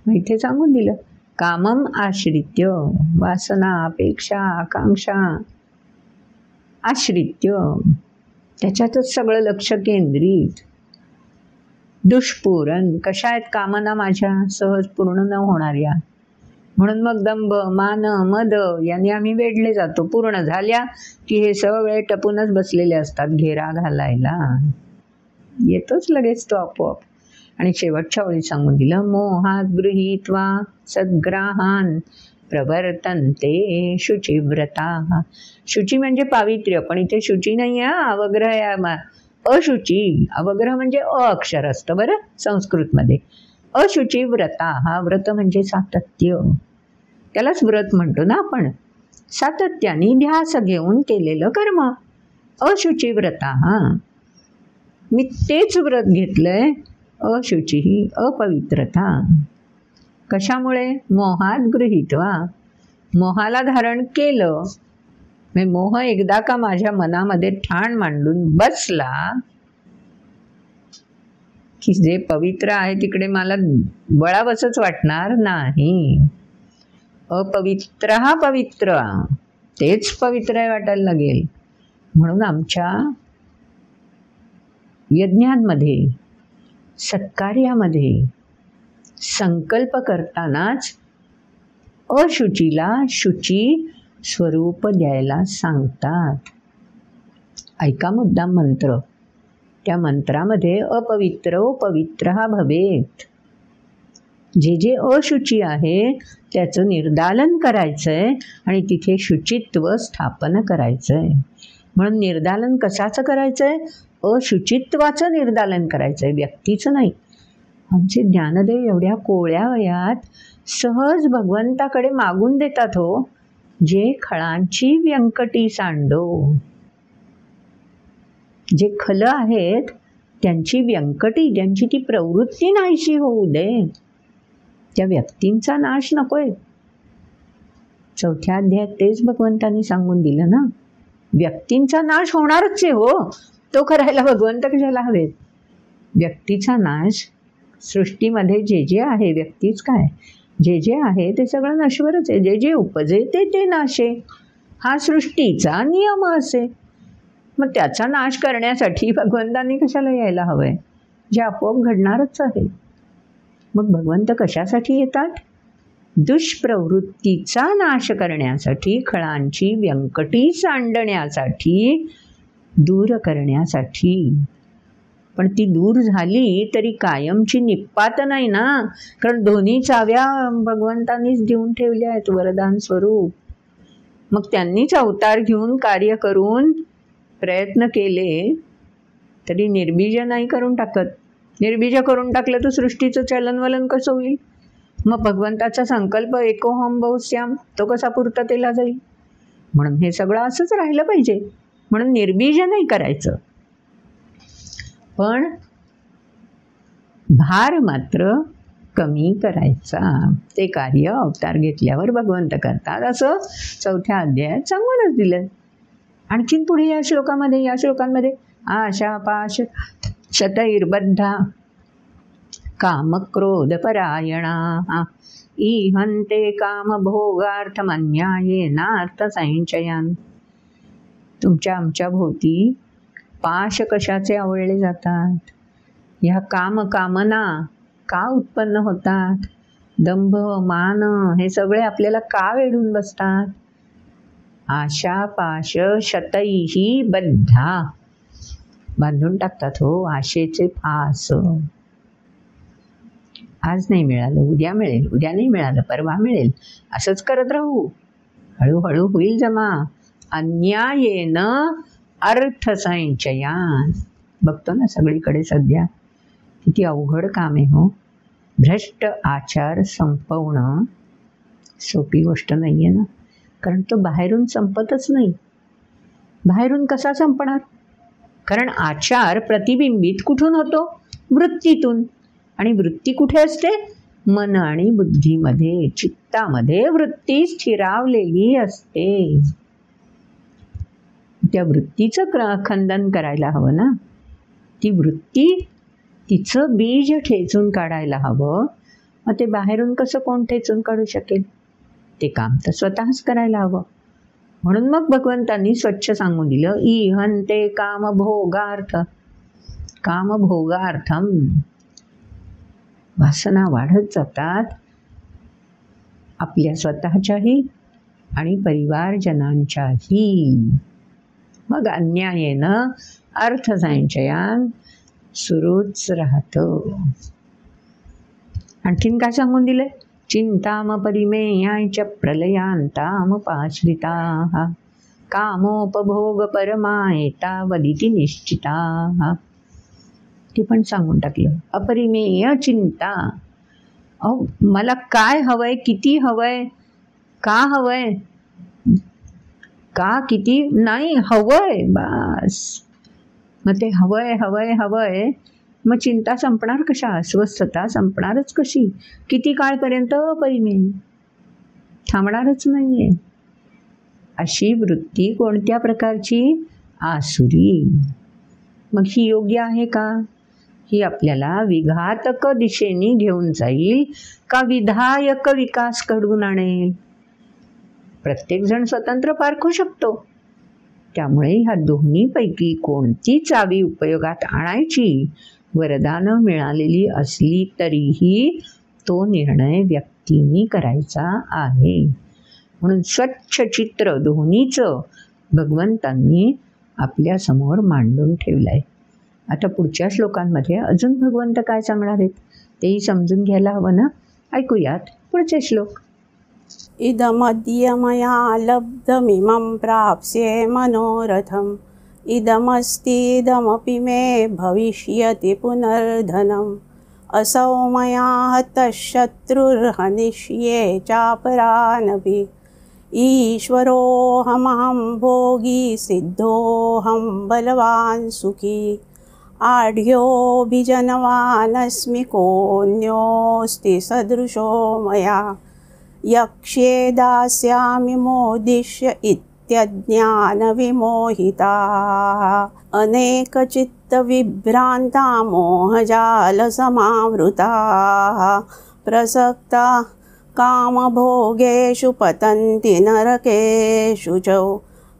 इथे सांगून दिलं, कामम आश्रित्य, वासना, अपेक्षा, आकांक्षा आश्रित्य, त्याच्यातच सगळं लक्ष केंद्रित. दुष्पूरन, कशा आहेत कामना माझ्या सहज पूर्ण न होणाऱ्या. म्हणून मग दंभ, मान, मद यांनी आम्ही वेढले जातो. पूर्ण झाल्या की हे सगळे टपूनच बसलेले असतात घेरा घालायला. येतोच लगेच तो आपोआप. आणि शेवटच्या ओळीत सांगून दिलं, मोहात गृहीत्वा सद्ग्राहान प्रवर्तन्ते शुचिव्रता. शुची म्हणजे पावित्र्य, पण इथे शुची नाही आहे, अवग्रह आहे. अशुची, अवग्रह म्हणजे अक्षर असतं बरं संस्कृतमध्ये. अशुची व्रता, हा व्रत म्हणजे सातत्य, त्यालाच व्रत म्हणतो ना आपण. सातत्याने ध्यास घेऊन केलेलं कर्म अशुची व्रता. मी तेच व्रत घेतलंय, अशुची ही अपवित्रता. कशामुळे? मोहात गृहीत्वा, मोहाला धारण केलं. मी मोह एकदा का माझ्या मनामध्ये ठाण मांडून बसला की जे पवित्र आहे तिकडे मला बळावसच वाटणार नाही. अपवित्र हा पवित्र, तेच पवित्र आहे वाटायला लागेल. म्हणून आमच्या यज्ञांमध्ये, सत्कार्यामध्ये संकल्प करतानाच अशुचीला शुची स्वरूप द्यायला सांगतात. ऐका मुद्दाम मंत्र, त्या मंत्रामध्ये अपवित्र पवित्र हा भवेत. जे जे अशुची आहे त्याचं निर्दालन करायचंय आणि तिथे शुचित्व स्थापन करायचंय. म्हणून निर्दालन कशाचं करायचंय? अशुचित्वाचं निर्दालन करायचंय, व्यक्तीचं नाही. आमचे ज्ञानदेव एवढ्या कोवळ्या वयात सहज भगवंताकडे मागून देतात हो, जे खळांची व्यंकटी सांडो. जे खलं आहेत त्यांची व्यंकटी, ज्यांची ती प्रवृत्ती नाहीशी होऊ दे, त्या व्यक्तींचा नाश नकोय. चौथ्या अध्यायात तेच भगवंतांनी सांगून दिलं ना. व्यक्तींचा नाश होणारच आहे हो, तो करायला भगवंत कशाला हवेत? व्यक्तीचा नाश सृष्टीमध्ये जे जे आहे, व्यक्तीच काय, जे जे आहे ते सगळं नश्वरच आहे. जे जे उपजे ते नाशे, हा सृष्टीचा नियम असे. मग त्याचा नाश करण्यासाठी भगवंतांनी कशाला यायला हवंय? जे आपोआप घडणारच आहे. मग भगवंत कशासाठी येतात? दुष्प्रवृत्तीचा नाश करण्यासाठी, खळांची व्यंकटी सांडण्यासाठी, दूर करण्यासाठी. पण ती दूर झाली तरी कायमची निपात नाही ना, कारण दोन्ही चाव्या भगवंतांनीच देऊन ठेवल्या आहेत वरदान स्वरूप. मग त्यांनीच अवतार घेऊन कार्य करून प्रयत्न केले तरी निर्बीज नाही करून टाकत. निर्बीज करून टाकलं तर सृष्टीचं चलनवलन कसं होईल? मग भगवंताचा संकल्प एकोहम बहुश्याम तो कसा पूर्ततेला जाईल? म्हणून हे सगळं असंच राहिलं पाहिजे. म्हणून निर्बीज नाही करायचं, पण भार मात्र कमी करायचा. ते कार्य अवतार घेतल्यावर भगवंत करतात असं चौथ्या अध्यायात सांगूनच दिलं. आणखीन पुढे या श्लोकांमध्ये आशा पाश शतैर्बद्धा कामक्रोधपरायणा इहन्ते कामभोगार्थमन्यायेनार्थ संचयान. तुमच्या आमच्या भोवती पाश कशाचे आवळले जातात? ह्या कामना का उत्पन्न होतात? दंभ, मान हे सगळे आपल्याला का वेढून बसतात? आशा पाश शतैही बद्धा, बांधून टाकतात हो आशेचे फास. आज नाही मिळालं उद्या मिळेल, उद्या नाही मिळालं परवा मिळेल, असंच करत राहू. हळूहळू होईल जमा. अन्यायेनं अर्थसंचयान. बघतो ना सगळीकडे सध्या किती अवघड काम आहे हो. भ्रष्ट आचार संपवणं सोपी गोष्ट नाही आहे ना, कारण तो बाहेरून संपतच नाही. बाहेरून कसा संपणार? कारण आचार प्रतिबिंबित कुठून होतो? वृत्तीतून. आणि वृत्ती कुठे असते? मन आणि बुद्धीमध्ये, चित्तामध्ये वृत्ती स्थिरावलेली असते. त्या वृत्तीचं खंडन करायला हवं ना. ती वृत्ती तिचं बीज ठेचून काढायला हवं. मग ते बाहेरून कसं कोण ठेचून काढू शकेल? ते काम तर स्वतःच करायला हवं. म्हणून मग भगवंतांनी स्वच्छ सांगून दिलं, इहन्ते कामभोगार्थ. कामभोगार्थम. वासना वाढत जातात आपल्या स्वतःच्याही आणि परिवारजनांच्याही. मग अन्यायेनं अर्थसंचयान सुरूच राहतं. आणखीन काय सांगून दिले? चिंताम परिमेयाच प्रलयांतामुपाश्रिताः कामोपभोग परमायतावदिति निश्चिताः. ते पण सांगून टाकलं. अपरिमेय चिंता. अहो मला काय हवंय, किती हवंय, का हवंय, का किती नाही हवंय बस. मग ते हवंय हवंय हवंय, मग चिंता संपणार कशा? अस्वस्थता संपणारच कशी? किती काळपर्यंत? परिमेय. थांबणारच नाहीये. अशी वृत्ती कोणत्या प्रकारची? आसुरी. मग ही योग्य आहे का? ही आपल्याला विघातक दिशेने घेऊन जाईल का विधायक विकास घडवून आणेल? प्रत्येकजण स्वतंत्र पारखू शकतो. त्यामुळे ह्या दोन्हीपैकी कोणती चावी उपयोगात आणायची वरदानं मिळालेली असली तरीही तो निर्णय व्यक्तीने करायचा आहे. म्हणून स्वच्छ चित्र दोन्हीचं भगवंतांनी आपल्यासमोर मांडून ठेवलं आहे. आता पुढच्या श्लोकांमध्ये अजून भगवंत काय सांगणार आहेत तेही समजून घ्यायला हवं ना. ऐकूयात पुढचे श्लोक. इदमद्य मया लब्धमिमं प्राप्स्ये मनोरथम् इदमस्तीदमपि मे भविष्यति पुनर्धनम् असौ मया हतः शत्रुर्हनिष्ये चापरानपि ईश्वरोऽहमहं भोगी सिद्धोऽहं बलवान् सुखी आढ्योऽभिजनवानस्मि कोऽन्योऽस्ति सदृशो मया यक्ष्ये दास्यामि मोदिष्य इत्यज्ञानविमोहिताः अनेकचित्तविभ्रान्ता मोहजालसमावृताः प्रसक्ता कामभोगेषु पतन्ति नरकेषु च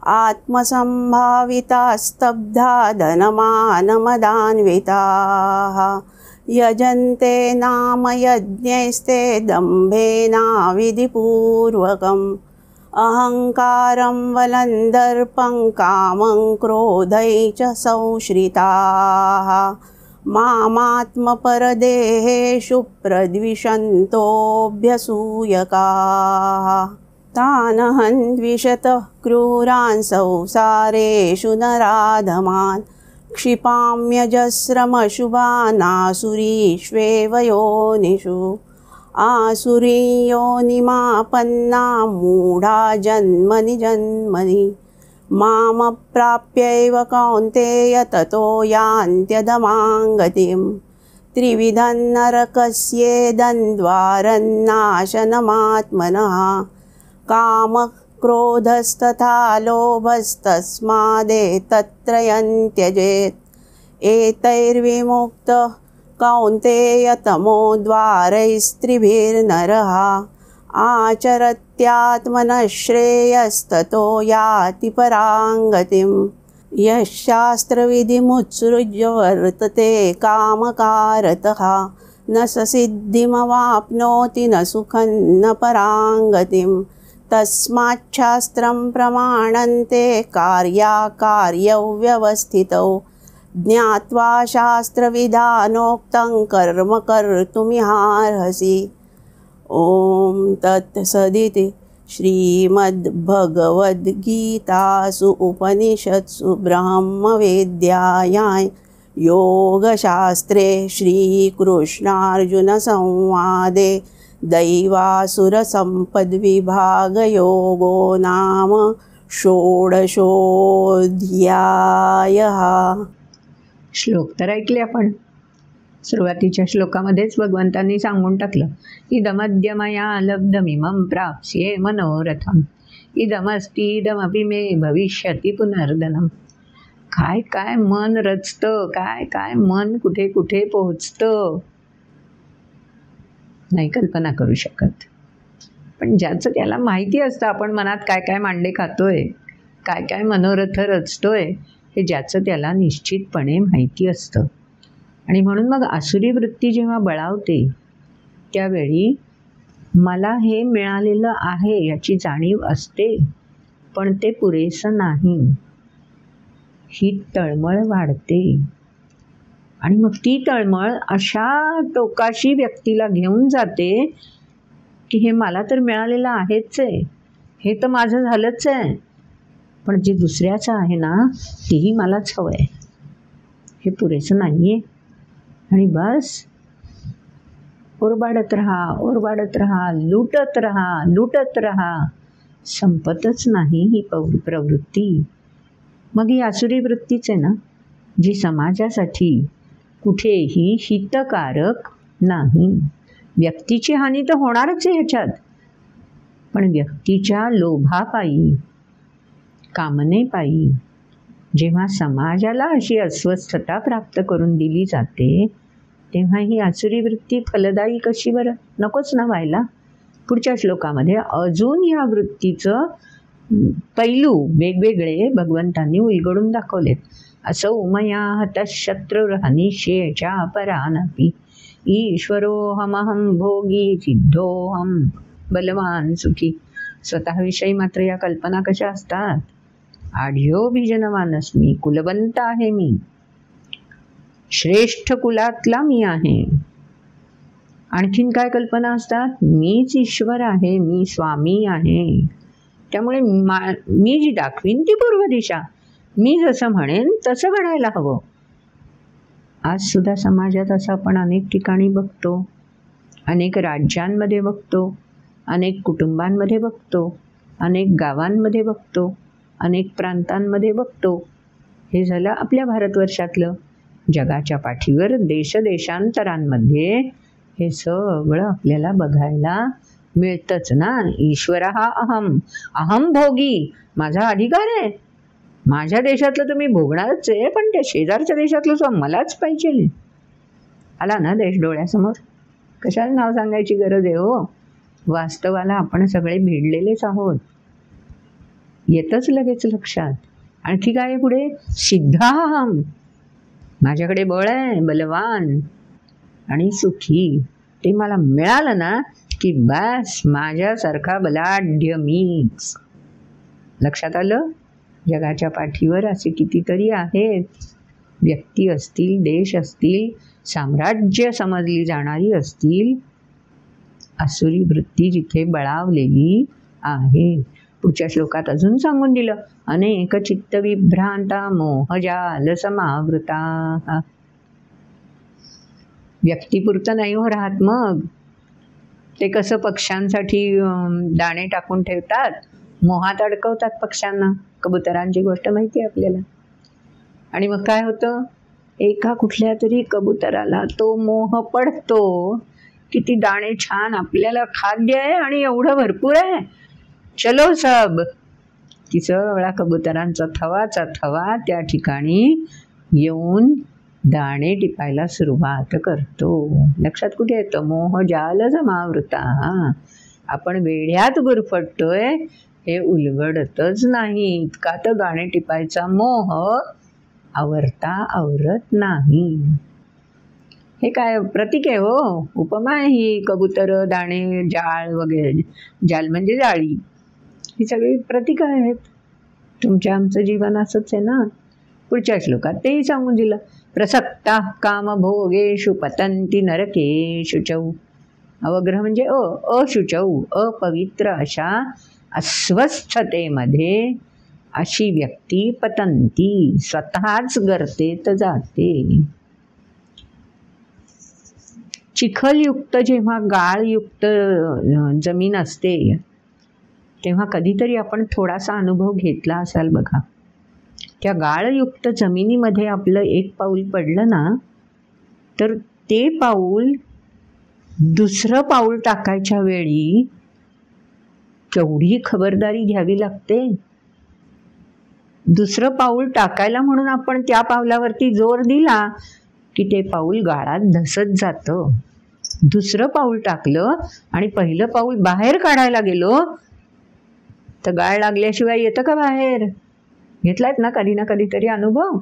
आत्मसम्भाविता स्तब्धा धनमानमदान्विताः यजन्ते नाम यज्ञैस्ते दम्भेनाविधिपूर्वकम् अहङ्कारं वलन्दर्पं कामं क्रोधै च संश्रिताः मामात्मपरदेहेषु प्रद्विषन्तोऽभ्यसूयकाः तानहं द्विषतः क्रूरान् संसारेषु नराधमान् क्षिपाम्यजस्रमशुभानासुरीष्वेव योनिषु आसुरी योनिमापन्ना मूढा जन्मनि जन्मनि मामप्राप्यैव कौन्तेय ततो यान्त्यधमां त्रिविधं नरकस्येदन्द्वारन्नाशनमात्मनः कामः क्रोधस्तथा लोभस्तस्मादेतत्त्रयं त्यजेत् एतैर्विमुक्तः कौन्तेय तमोद्वारैस्त्रिभिर्नरः आचरत्यात्मनः श्रेयस्ततो याति पराङ्गतिं यशास्त्रविधिमुत्सृज्य वर्तते कामकारतः न स सिद्धिमवाप्नोति न सुखं न पराङ्गतिं तस्माच्छास्त्रं प्रमाणन्ते कार्याकार्यौ व्यवस्थितौ ज्ञात्वा शास्त्रविधानोक्तं कर्म कर्तुमिहार्हसि। ॐ तत्सदिति श्रीमद्भगवद्गीतासु उपनिषत्सु ब्रह्मविद्यायां योगशास्त्रे श्रीकृष्णार्जुनसंवादे दैवासुरसम्पद्विभागयोगो नाम षोडशोऽध्यायः। श्लोक तर ऐकले आपण. सुरुवातीच्या श्लोकामध्येच भगवंतांनी सांगून टाकलं, इदमद्य मया लब्धमिमं प्राप्स्ये मनोरथम् इदमस्तीदमपि मे भविष्यति पुनर्धनम्. काय काय मन रचतं, काय काय मन कुठे कुठे पोहोचतं, नाही कल्पना करू शकत. पण ज्याचं त्याला माहिती असतं आपण मनात काय काय मांडे खातोय, काय काय मनोरथ रचतोय, हे ज्याचं त्याला निश्चितपणे माहिती असतं. आणि म्हणून मग आसुरी वृत्ती जेव्हा बळावते त्यावेळी मला हे मिळालेलं आहे याची जाणीव असते, पण ते पुरेसं नाही. ही तळमळ वाढते आणि मग ती तळमळ अशा टोकाशी व्यक्तीला घेऊन जाते की हे मला तर मिळालेलं आहेच आहे, हे तर माझं झालंच आहे, पण जे दुसऱ्याचं आहे ना तेही मलाच हवं आहे, हे पुरेसं नाही आहे. आणि बस ओरबाडत राहा, लुटत राहा, संपतच नाही ही प्रवृत्ती. मग ही आसुरी वृत्तीच आहे ना जी समाजासाठी कुठेही हितकारक नाही. व्यक्तीची हानी तर होणारच आहे ह्याच्यात, पण व्यक्तीच्या लोभापायी, कामनेपायी जेव्हा समाजाला अशी अस्वस्थता प्राप्त करून दिली जाते तेव्हा ही आसुरी वृत्ती फलदायी कशी बरं? नकोच ना व्हायला. पुढच्या श्लोकामध्ये अजून या वृत्तीचं पैलू वेगवेगळे भगवंतांनी उलगडून दाखवलेत. असं उमया हतशत्रुर्हनिष्येच्या परानपि ईश्वरोऽहमहं भोगी सिद्धोऽहं बलवान सुखी. स्वतःविषयी मात्र या कल्पना कशा असतात? आढ्योभिजनवानस्मी, कुलवंत आहे मी, श्रेष्ठ कुलातला मी आहे. आणखीन काय कल्पना असतात? मीच ईश्वर आहे, मी स्वामी आहे, त्यामुळे मी जी दाखवीन ती पूर्व दिशा, मी जसं म्हणेन तसं घडायला हवं. आज सुद्धा समाजात असं आपण अनेक ठिकाणी बघतो, अनेक राज्यांमध्ये बघतो, अनेक कुटुंबांमध्ये बघतो, अनेक गावांमध्ये बघतो, अनेक प्रांतांमध्ये बघतो. हे झालं आपल्या भारतवर्षातलं. जगाच्या पाठीवर देशदेशांतरांमध्ये हे सगळं आपल्याला बघायला मिळतंच ना. ईश्वरः अहम भोगी, माझा अधिकार आहे, माझ्या देशातलं तर मी भोगणारच आहे, पण त्या शेजारच्या देशातलं तो मलाच पाहिजे. आला ना देश डोळ्यासमोर, कशाला नाव सांगायची गरज आहे हो. वास्तवाला आपण सगळे भिडलेलेच आहोत, येतच लगेच लक्षात. आणखी काय आहे पुढे? सिद्धाहम, माझ्याकडे बळ आहे, बलवान आणि सुखी. ते मला मिळालं ना की बस माझ्यासारखा बलाढ्य मीच. लक्षात आलं? जगाच्या पाठीवर असे कितीतरी आहेत, व्यक्ती असतील, देश असतील, साम्राज्य समजली जाणारी असतील, आसुरी वृत्ती जिथे बळावलेली आहे. पुढच्या श्लोकात अजून सांगून दिलं, अनेक चित्त विभ्रांता मोहजाल समावृता. व्यक्तिपुरतं नाही हो राहत. मग ते कसं पक्ष्यांसाठी दाणे टाकून ठेवतात, मोहात अडकवतात पक्ष्यांना. कबुतरांची गोष्ट माहिती आहे आपल्याला. आणि मग काय होतं, एका कुठल्या तरी कबुतराला तो मोह पडतो की ती दाणे छान आपल्याला खाद्य आहे आणि एवढं भरपूर आहे, चलो सब. ती सगळा कबुतरांचा थवाचा थवा त्या ठिकाणी येऊन दाणे टिपायला सुरुवात करतो. लक्षात कुठे येतं? मोह जाल समावृता. आपण वेड्यात गुरफटतोय हे उलगडतच नाही. इतका तर दाणे टिपायचा मोह आवरता आवरत नाही. हे काय प्रतीक आहे हो, उपमा आहे ही. कबूतर, दाणे, जाळ वगैरे. जाल म्हणजे जाळी. ही सगळी प्रतीक आहेत. तुमच्या आमचं जीवन असंच आहे ना. पुढच्या श्लोकात तेही सांगून दिलं. प्रसक्ता कामभोगेषु पतंती नरकेषु च. अवग्रह म्हणजे अशुचौ, अपवित्र अशा अस्वस्थतेमध्ये अशी व्यक्ती पतंती, स्वतःच गर्तेत जाते. चिखलयुक्त जेव्हा गाळयुक्त जमीन असते तेव्हा कधीतरी आपण थोडासा अनुभव घेतला असाल बघा. त्या गाळयुक्त जमिनीमध्ये आपलं एक पाऊल पडलं ना, तर ते पाऊल दुसरं पाऊल टाकायच्या वेळी केवढी खबरदारी घ्यावी लागते. दुसरं पाऊल टाकायला म्हणून आपण त्या पावलावरती जोर दिला की ते पाऊल गाळात धसत जातं. दुसरं पाऊल टाकलं आणि पहिलं पाऊल बाहेर काढायला गेलो तर गाळ लागल्याशिवाय येतं का बाहेर? घेतलायत ना कधी ना कधीतरी अनुभव.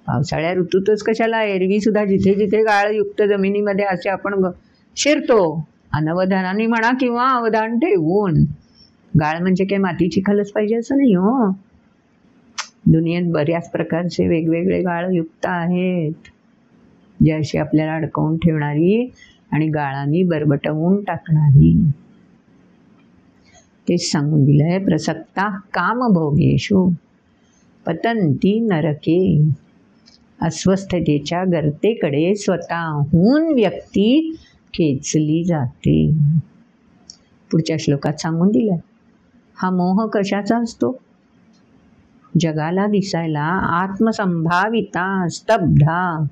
पावसाळ्या ऋतूतच कशाला, एरवी सुद्धा जिथे जिथे गाळयुक्त जमिनीमध्ये असे आपण शिरतो, अनवधानाने म्हणा किंवा अवधान ठेवून. गाळ म्हणजे काय माती चिखलच पाहिजे असं नाही हो. दुनियेत बऱ्याच प्रकारचे वेगवेगळे गाळयुक्त आहेत, जे अशी आपल्याला अडकवून ठेवणारी आणि गाळांनी बरबटवून टाकणारी. तेच सांगून दिलं आहे. प्रसक्ता कामभोगेषु पतंती नरके. अस्वस्थतेच्या गर्तेकडे स्वतःहून व्यक्ती खेचली जाते. पुढच्या श्लोकात सांगून दिलं. हा मोह कशाचा असतो? जगाला दिसायला आत्मसंभाविता स्तब्धा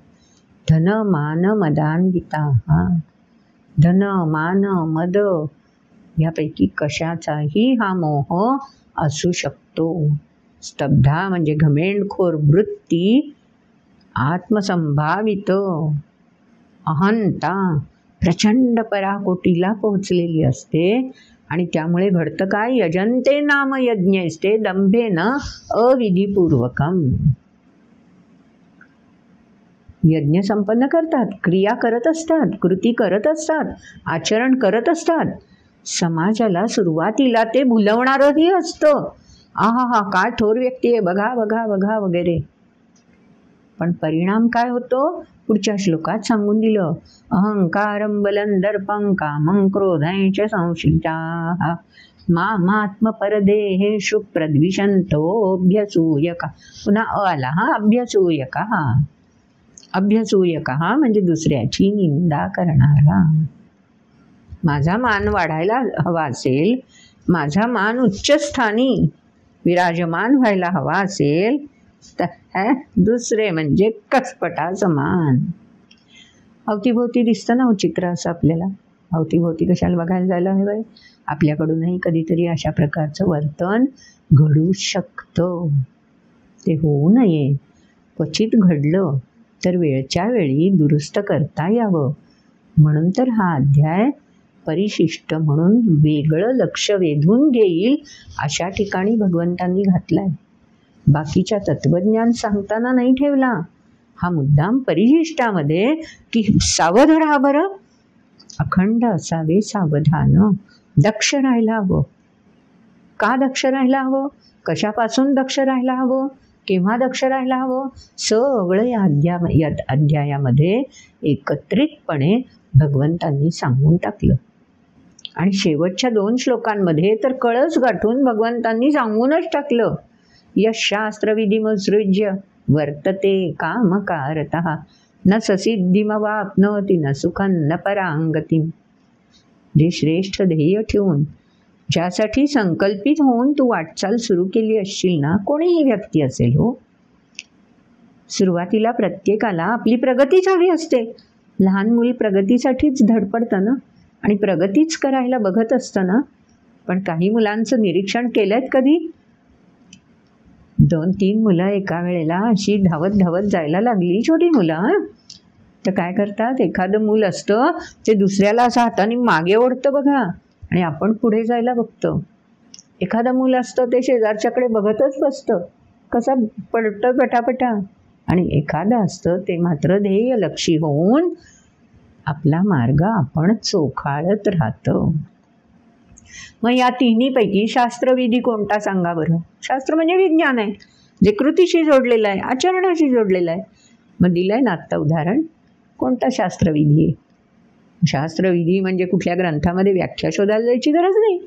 धन मान मदान्विता. धन मान मद यापैकी कशाचाही हा मोह असू शकतो. स्तब्धा म्हणजे घमेंडखोर वृत्ती, आत्मसंभावित अहंता प्रचंड पराकोटीला पोहोचलेली असते आणि त्यामुळे घडतं काय? यजंते नाम यज्ञेस्ते दंभेन अविधिपूर्वकम. यज्ञ संपन्न करतात, क्रिया करत असतात, कृती करत असतात, आचरण करत असतात. समाजाला सुरुवातीला ते भुलवणारंही असतं. आहा हा काय थोर व्यक्ती आहे, बघा बघा बघा वगैरे. पण परिणाम काय होतो? पुढच्या श्लोकात सांगून दिलं. अहंकारं बलं दर्पं कामं क्रोधं संश्रिताः मामात्मपरदेहेषु प्रद्विषन्तोऽभ्यसूयका. पुन्हा आला हा अभ्यसूयका. अभ्यसूयका म्हणजे दुसऱ्याची निंदा करणारा. माझा मान वाढायला हवा असेल, माझा मान उच्चस्थानी विराजमान व्हायला हवा असेल तर दुसरे म्हणजे कसपटाचं मान. अवतीभोवती दिसतं ना चित्र असं आपल्याला. अवतीभोवती कशाला बघायला जायला हवं? आपल्याकडूनही कधीतरी अशा प्रकारचं वर्तन घडू शकतं. ते होऊ नये. क्वचित घडलं तर वेळच्या वेळी दुरुस्त करता यावं म्हणून तर हा अध्याय परिशिष्ट म्हणून वेगळं लक्ष वेधून घेईल अशा ठिकाणी भगवंतांनी घातलाय. बाकीच्या तत्वज्ञान सांगताना नाही ठेवला. हा मुद्दाम परिशिष्टामध्ये की सावध राहा बरं, अखंड असावे सावधान, दक्ष राहायला हवं. का दक्ष राहायला हवं? कशापासून दक्ष राहायला हवं? केव्हा दक्ष राहायला हवं? सगळं या अध्यायामध्ये एकत्रितपणे भगवंतांनी सांगून टाकलं. आणि शेवटच्या 2 श्लोकांमध्ये तर कळस गाठून भगवंतांनी सांगूनच टाकलं. यशास्त्रविधिमुत्सृज्य वर्तते कामकारतः न ससिद्धिमवाप्नोति न सुखं न परांगतिं. जे श्रेष्ठ ध्येय ठेवून ज्यासाठी संकल्पित होऊन तू वाटचाल सुरू केली असशील ना, कोणीही व्यक्ती असेल हो, सुरुवातीला प्रत्येकाला आपली प्रगतीच हवी असते. लहान मूल प्रगतीसाठीच धडपडतं ना आणि प्रगतीच करायला बघत असतं ना. पण काही मुलांचं निरीक्षण केलंय कधी? 2-3 मुलं एका वेळेला अशी धावत धावत जायला लागली, छोटी मुलं, तर काय करतात? एखादं मूल असतं ते दुसऱ्याला असं हाताने मागे ओढतं बघा आणि आपण पुढे जायला बघतो. एखादं मूल असतं ते शेजारच्याकडे बघतच बसतं, कसा पडतं पटापटा. आणि एखादं असतं ते मात्र ध्येयलक्षी होऊन आपला मार्ग आपण चोखाळत राहतो. मग या तिन्हीपैकी शास्त्रविधी कोणता सांगा बरं? शास्त्र म्हणजे विज्ञान आहे. जे कृतीशी जोडलेलं आहे, आचरणाशी जोडलेलं आहे. मग दिलं आहे ना आत्ता उदाहरण, कोणता शास्त्रविधी आहे? शास्त्रविधी म्हणजे कुठल्या ग्रंथामध्ये व्याख्या शोधायला जायची गरज नाही,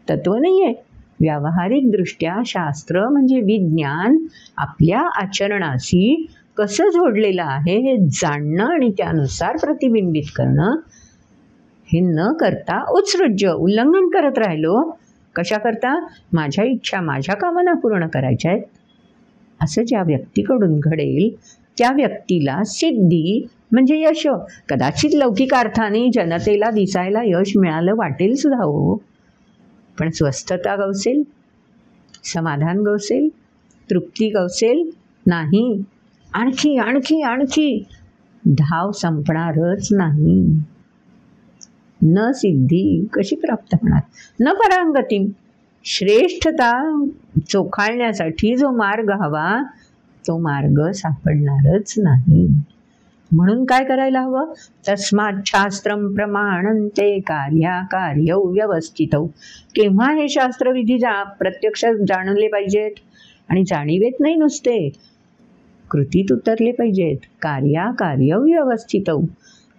तत्त्व नाही आहे. व्यावहारिकदृष्ट्या शास्त्र म्हणजे विज्ञान आपल्या आचरणाशी कसं जोडलेलं आहे हे जाणणं आणि त्यानुसार प्रतिबिंबित करणं. हे न करता उत्सृज्य उल्लंघन करत राहिलो, कशा करता? माझ्या इच्छा, माझ्या कामना पूर्ण करायच्या आहेत, असं ज्या व्यक्तीकडून घडेल त्या व्यक्तीला सिद्धी म्हणजे यश, कदाचित लौकिक अर्थाने जनतेला दिसायला यश मिळालं वाटेल सुद्धा हो, पण स्वस्थता गवसेल, समाधान गवसेल, तृप्ती गवसेल नाही. आणखी आणखी आणखी धाव संपणारच नाही. न सिद्धी कशी प्राप्त होणार? न परांगती. श्रेष्ठता चोखाळण्यासाठी जो मार्ग हवा तो मार्ग सापडणारच नाही. म्हणून काय करायला हवं? तस्मात् शास्त्रम प्रमाणन्ते कार्याकार्यौ व्यवस्थितौ. केव्हा हे शास्त्रविधी प्रत्यक्ष जाणले पाहिजेत आणि जाणीवेत नाही नुसते, कृतीत उतरले पाहिजेत. कार्याकार्यौ व्यवस्थितौ.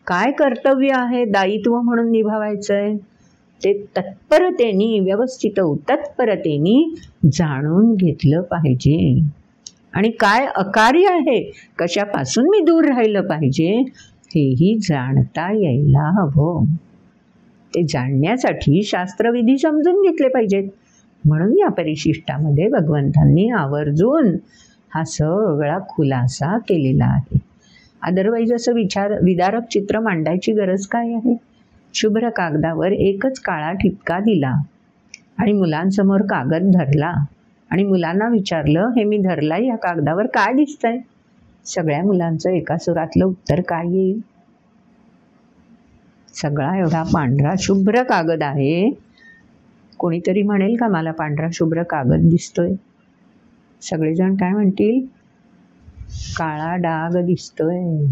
काय कर्तव्य आहे दायित्व म्हणून निभावायचं आहे ते तत्परतेने व्यवस्थितौ तत्परतेने जाणून घेतलं पाहिजे. आणि काय अकार्य आहे, कशापासून मी दूर राहिलं पाहिजे हेही जाणता यायला हवं. ते जाणण्यासाठी शास्त्रविधी समजून घेतले पाहिजेत. म्हणून या परिशिष्टामध्ये भगवंतांनी आवर्जून हा सगळा खुलासा केलेला आहे. अदरवाईज असं विदारक चित्र मांडायची गरज काय आहे? शुभ्र कागदावर एकच काळा ठिपका दिला आणि मुलांसमोर कागद धरला आणि मुलांना विचारलं, हे मी धरला या कागदावर काय दिसतंय? सगळ्या मुलांचं एका सुरातलं उत्तर काय येईल? सगळा एवढा पांढरा शुभ्र कागद आहे. कोणीतरी म्हणेल का मला पांढरा शुभ्र कागद दिसतोय? सगळेजण काय म्हणतील? काळा डाग दिसतोय.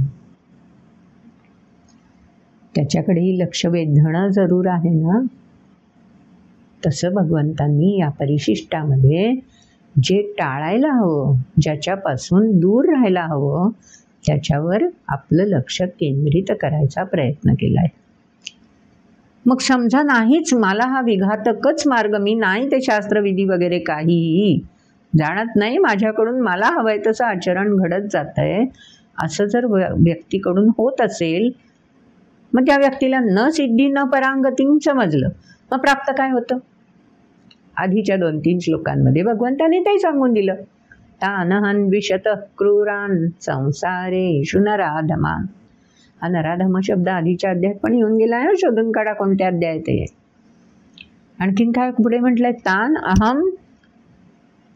त्याच्याकडेही लक्ष वेधणं जरूर आहे ना. तसं भगवंतांनी या परिशिष्टामध्ये जे टाळायला हवं, ज्याच्यापासून दूर राहायला हवं, त्याच्यावर आपलं लक्ष केंद्रित करायचा प्रयत्न केला आहे. मग समजा नाहीच, मला हा विघातकच मार्ग, मी नाही ते शास्त्रविधी वगैरे काहीही जाणत नाही, माझ्याकडून मला हवंय तसं आचरण घडत जात आहे, असं जर व्यक्तीकडून होत असेल, मग त्या व्यक्तीला न सिद्धी न परांगती समजलं. मग प्राप्त काय होतं? आधीच्या 2-3 श्लोकांमध्ये भगवंताने ते सांगून दिलं. तानहन विशत क्रूरान संसारेषु नराधमान. हा नराधम शब्द आधीच्या अध्यायात पण येऊन गेला आहे. शोधून काढा कोणत्या अध्याय ते. आणखीन काय पुढे म्हटलंय? तान अहम,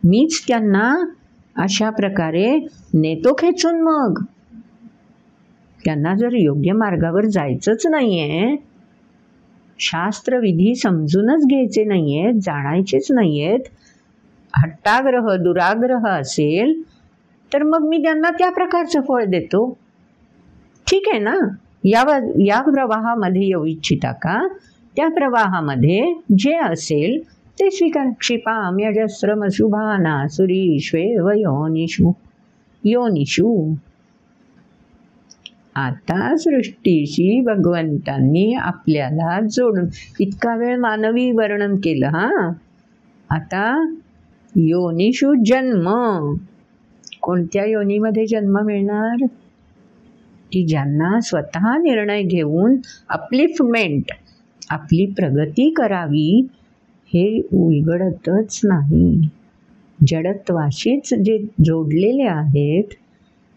मीच त्यांना अशा प्रकारे नेतो खेचून. मग त्यांना जर योग्य मार्गावर जायचंच नाहीये, शास्त्रविधी समजूनच घ्यायचे नाहीयेत, जाणायचेच नाहीयेत, हट्टाग्रह दुराग्रह असेल तर मग मी त्यांना त्या प्रकारचं फळ देतो. ठीक आहे ना, या प्रवाहामध्ये येऊ इच्छिता का? त्या प्रवाहामध्ये जे असेल ते स्वीकार. क्षिपाम यजस्रम शुभाना सुरीश्वेव योनिषु. आता सृष्टीशी भगवंतांनी आपल्याला जोडून इतका वेळ मानवी वर्णन केलं. आता योनिषु जन्म. कोणत्या योनीमध्ये जन्म मिळणार? की ज्यांना स्वतः निर्णय घेऊन अपलिफ्टमेंट, आपली प्रगती करावी हे उलगडतच नाही. जडत्वाशीच जे जोडलेले आहेत,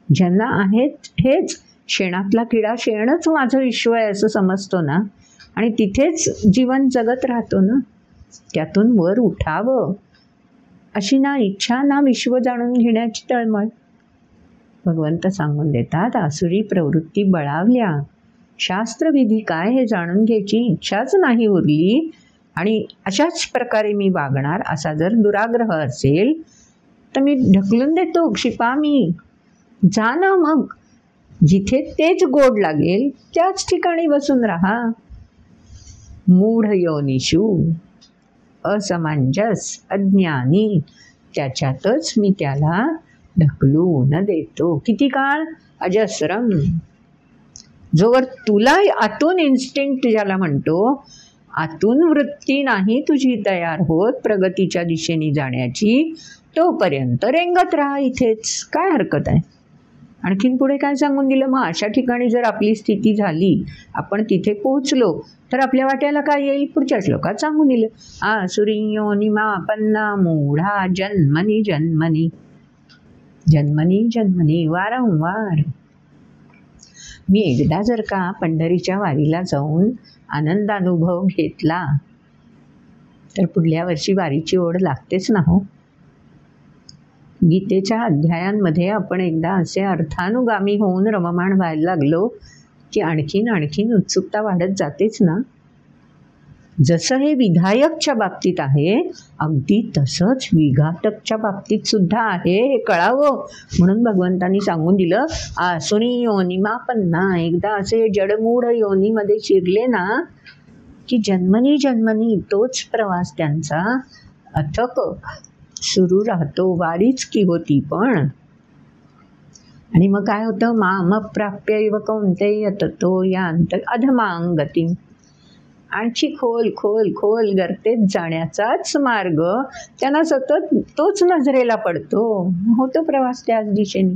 ज्यांना आहेत हेच, शेणातला किडा शेणच माझं विश्व आहे असं समजतो ना, आणि तिथेच जीवन जगत राहतो ना, त्यातून वर उठावं अशी ना इच्छा ना विश्व जाणून घेण्याची तळमळ. भगवंत सांगून देतात, आसुरी प्रवृत्ती बळावल्या, शास्त्रविधी काय हे जाणून घ्यायची इच्छाच नाही उरली, आणि अशाच प्रकारे मी वागणार असा जर दुराग्रह असेल तर मी ढकलून देतो. क्षिपा मी जा ना, मग जिथे तेच गोड लागेल त्याच ठिकाणी बसून राहा. मूढ योनिषु, असमंजस, अज्ञानी त्याच्यातच मी त्याला ढकलून देतो. किती काळ? अजस्रम. जोवर तुला आतून इन्स्टिंक्ट ज्याला म्हणतो, आतून वृत्ती नाही तुझी तयार होत प्रगतीच्या दिशेने जाण्याची, तोपर्यंत रेंगत राहा इथेच. काय हरकत आहे? आणखीन पुढे काय सांगून दिलं? मग अशा ठिकाणी जर आपली स्थिती झाली, आपण तिथे पोहोचलो, तर आपल्या वाट्याला काय येईल? पुढच्या श्लोकात सांगून दिलं. आसुरीयोनिमापन्ना मूढा जन्मनी जन्मनी जन्मनी जन्मनी वारंवार. मी एकदा जर का पंढरीच्या वारीला जाऊन आनंदानुभव घेतला, तर पुढल्या वर्षी वारीची ओढ लागतेच ना हो. गीतेच्या अध्यायांमध्ये आपण एकदा असे अर्थानुगामी होऊन रममाण व्हायला लागलो की आणखीन आणखीन उत्सुकता वाढत जातेच ना. जसं हे विधायकच्या बाबतीत आहे, अगदी तसंच विघातकच्या बाबतीत सुद्धा आहे, हे कळावं म्हणून भगवंतांनी सांगून दिलं. आसुरी योनिमापन्ना. एकदा असे जडमूढ योनीमध्ये शिरले ना की जन्मनी जन्मनी तोच प्रवास त्यांचा अथक सुरू राहतो. वारीच की होती पण. आणि मग काय होतं? माम प्राप्य कौंतेय ततो यांत अधमांगती. आणखी खोल खोल खोल गर्तेत जाण्याचाच मार्ग त्यांना सतत तोच नजरेला पडतो. होतो प्रवास त्याच दिशेने.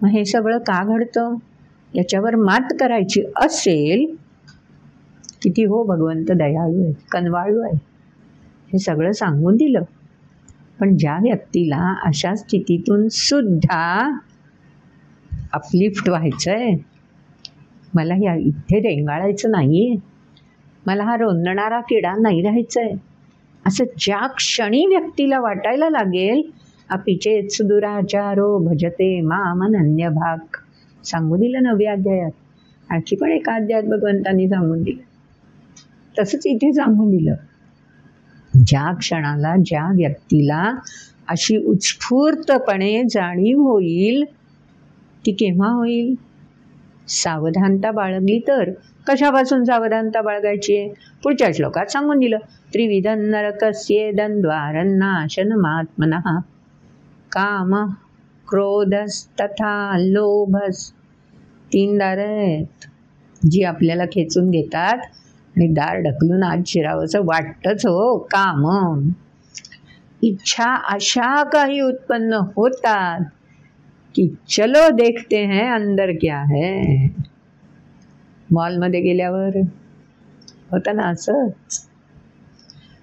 मग हे सगळं का घडतं? याच्यावर मात करायची असेल, किती हो भगवंत दयाळू आहे, कनवाळू आहे, हे सगळं सांगून दिलं. पण ज्या व्यक्तीला अशा स्थितीतून सुद्धा अपलिफ्ट व्हायचं आहे, मला या इथे रेंगाळायचं नाही आहे, मला हा रोंदणारा किडा नाही राहायचं आहे, असं ज्या क्षणी व्यक्तीला वाटायला लागेल, अपिचेत सुदुराचारो भजते माम अनन्य भाग. सांगून दिलं 9व्या अध्यायात. आणखी पण एका अध्यायात भगवंतांनी सांगून दिलं. तसंच इथे सांगून दिलं. ज्या क्षणाला ज्या व्यक्तीला अशी उत्स्फूर्तपणे जाणीव होईल, ती केव्हा होईल? सावधानता बाळगली तर. कशापासून सावधानता बाळगायची आहे? पुढच्या श्लोकात सांगून दिलं. त्रिविधं नरकस्येदन्वारन्नाशनमात्मनः काम क्रोधस्तथा लोभस. 3 दार आहेत जी आपल्याला खेचून घेतात आणि दार ढकलून आत शिरावंसं वाटतंच हो. काम, इच्छा, अशा काही उत्पन्न होतात की चलो देखते हैं अंदर क्या है. मॉलमध्ये गेल्यावर होतं ना असंच.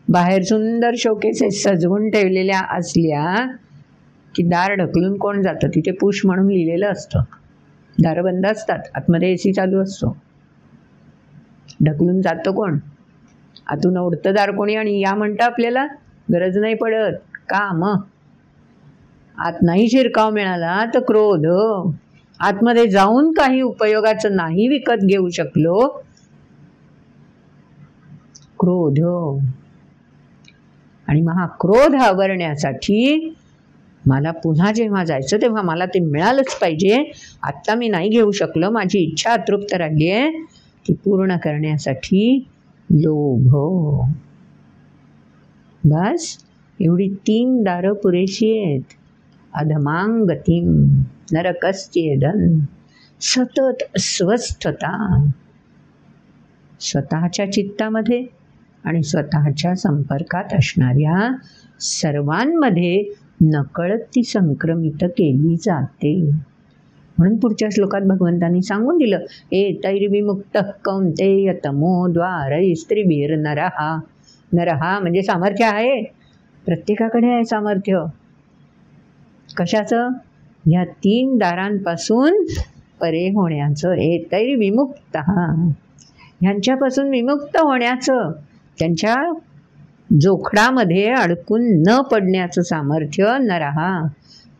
बाहेर सुंदर शोकेसेस सजवून ठेवलेल्या असल्या की दार ढकलून कोण जातं? तिथे पुश म्हणून लिहिलेलं असतं. दारं बंद असतात, आतमध्ये AC चालू असतो. ढकलून जातं कोण? आतून ओढतं दार कोणी आणि या म्हणतं आपल्याला? गरज नाही पडत. का मग आत नाही शिरकाव मिळाला तर क्रोध. आतमध्ये जाऊन काही उपयोगाचं नाही विकत घेऊ शकलो, क्रोध. आणि मग हा क्रोध आवरण्यासाठी मला पुन्हा जेव्हा जायचं तेव्हा मला ते मिळालंच पाहिजे. आत्ता मी नाही घेऊ शकलो, माझी इच्छा अतृप्त राहिली आहे, ती पूर्ण करण्यासाठी लोभ. बस एवढी 3 दारं पुरेशी आहेत. अधमांगतीम नरकस्येदन. सतत अस्वस्थता स्वतःच्या चित्तामध्ये आणि स्वतःच्या संपर्कात असणाऱ्या सर्वांमध्ये नकळत ती संक्रमित केली जाते. म्हणून पुढच्या श्लोकात भगवंतांनी सांगून दिलं. एतैर्विमुक्त कौंतेय तमो द्वारैस्त्रिभिर् नरहा. नरहा म्हणजे सामर्थ्य आहे, प्रत्येकाकडे आहे सामर्थ्य. कशाचं? ह्या 3 दारांपासून परे होण्याचं. एतैर्विमुक्त, ह्यांच्यापासून विमुक्त होण्याचं, त्यांच्या जोखडामध्ये अडकून न पडण्याचं सामर्थ्य नरहा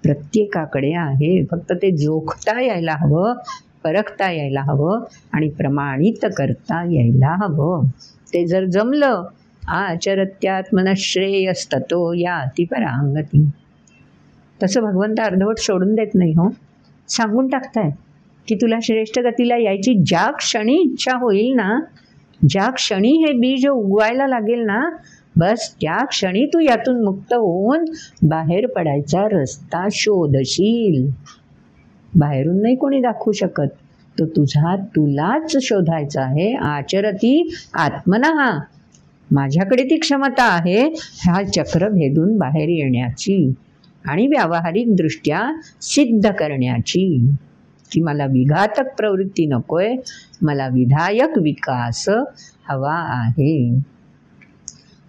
प्रत्येकाकडे आहे. फक्त ते जोखता यायला हवं, परखता यायला हवं आणि प्रमाणित करता यायला हवं. ते जर जमलं, आचरत्यात्मनश्रेयस्ततो याति परांगती. तसं भगवंत अर्धवट सोडून देत नाही हो. सांगून टाकताय की तुला श्रेष्ठ गतीला यायची ज्या क्षणी इच्छा होईल ना, ज्या क्षणी हे बीज उगवायला लागेल ना, बस त्या क्षणी तू यातून मुक्त होऊन बाहेर पडायचा रस्ता शोधशील. बाहेरून नाही कोणी दाखवू शकत, तो तुलाच शोधायचा आहे. आचरती आत्मनः, माझ्याकडे ती क्षमता आहे हा चक्र भेदून बाहेर येण्याची आणि व्यावहारिक दृष्ट्या सिद्ध करण्याची, की मला विघातक प्रवृत्ती नकोय, मला विधायक विकास हवा आहे.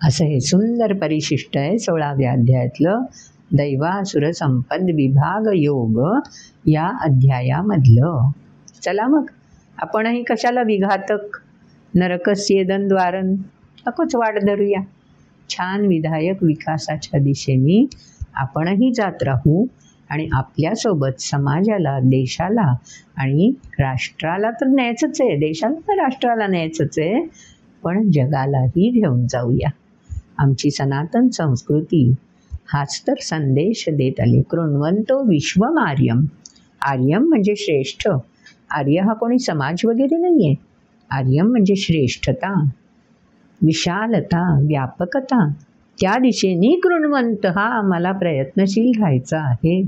असं हे सुंदर परिशिष्ट आहे 16व्या अध्यायातलं दैवासुर संपद विभाग योग या अध्यायामधलं. चला मग आपणही कशाला विघातक नरकस्येदन द्वारन नकोच वाट धरूया. छान विधायक विकासाच्या दिशेने आपणही जात राहू आणि आपल्यासोबत समाजाला, देशाला आणि राष्ट्राला तर न्यायचंच आहे, देशाला तर राष्ट्राला न्यायचंच आहे, पण जगालाही घेऊन जाऊया. आमची सनातन संस्कृती हाच तर संदेश देत आली. कृण्वन्तो विश्वम आर्यम. आर्यम म्हणजे श्रेष्ठ. आर्य हा कोणी समाज वगैरे नाही आहे. आर्यम म्हणजे श्रेष्ठता, विशालता, व्यापकता. त्या दिशेने कृण्वंत हा आम्हाला प्रयत्नशील राहायचा आहे.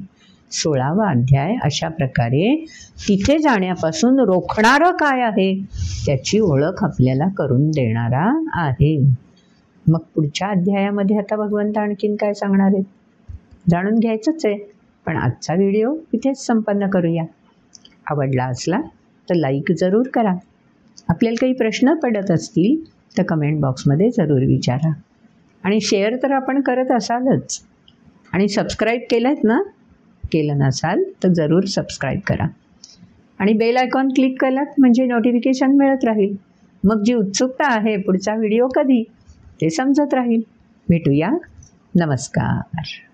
16वा अध्याय अशा प्रकारे तिथे जाण्यापासून रोखणारं काय आहे त्याची ओळख आपल्याला करून देणारा आहे. मग पुढच्या अध्यायामध्ये आता भगवंत आणखीन काय सांगणार आहेत जाणून घ्यायचंच आहे. पण आजचा व्हिडिओ इथेच संपन्न करूया. आवडला असला तर लाईक जरूर करा. आपल्याला काही प्रश्न पडत असतील तर कमेंट बॉक्समध्ये जरूर विचारा. आणि शेअर तर आपण करत असालच. आणि सबस्क्राईब केलं आहेत ना? केलं नसाल तर जरूर सबस्क्राईब करा. आणि बेल आयकॉन क्लिक केलात म्हणजे नोटिफिकेशन मिळत राहील. मग जी उत्सुकता आहे पुढचा व्हिडिओ कधी ते समजत राहील. भेटूया. नमस्कार.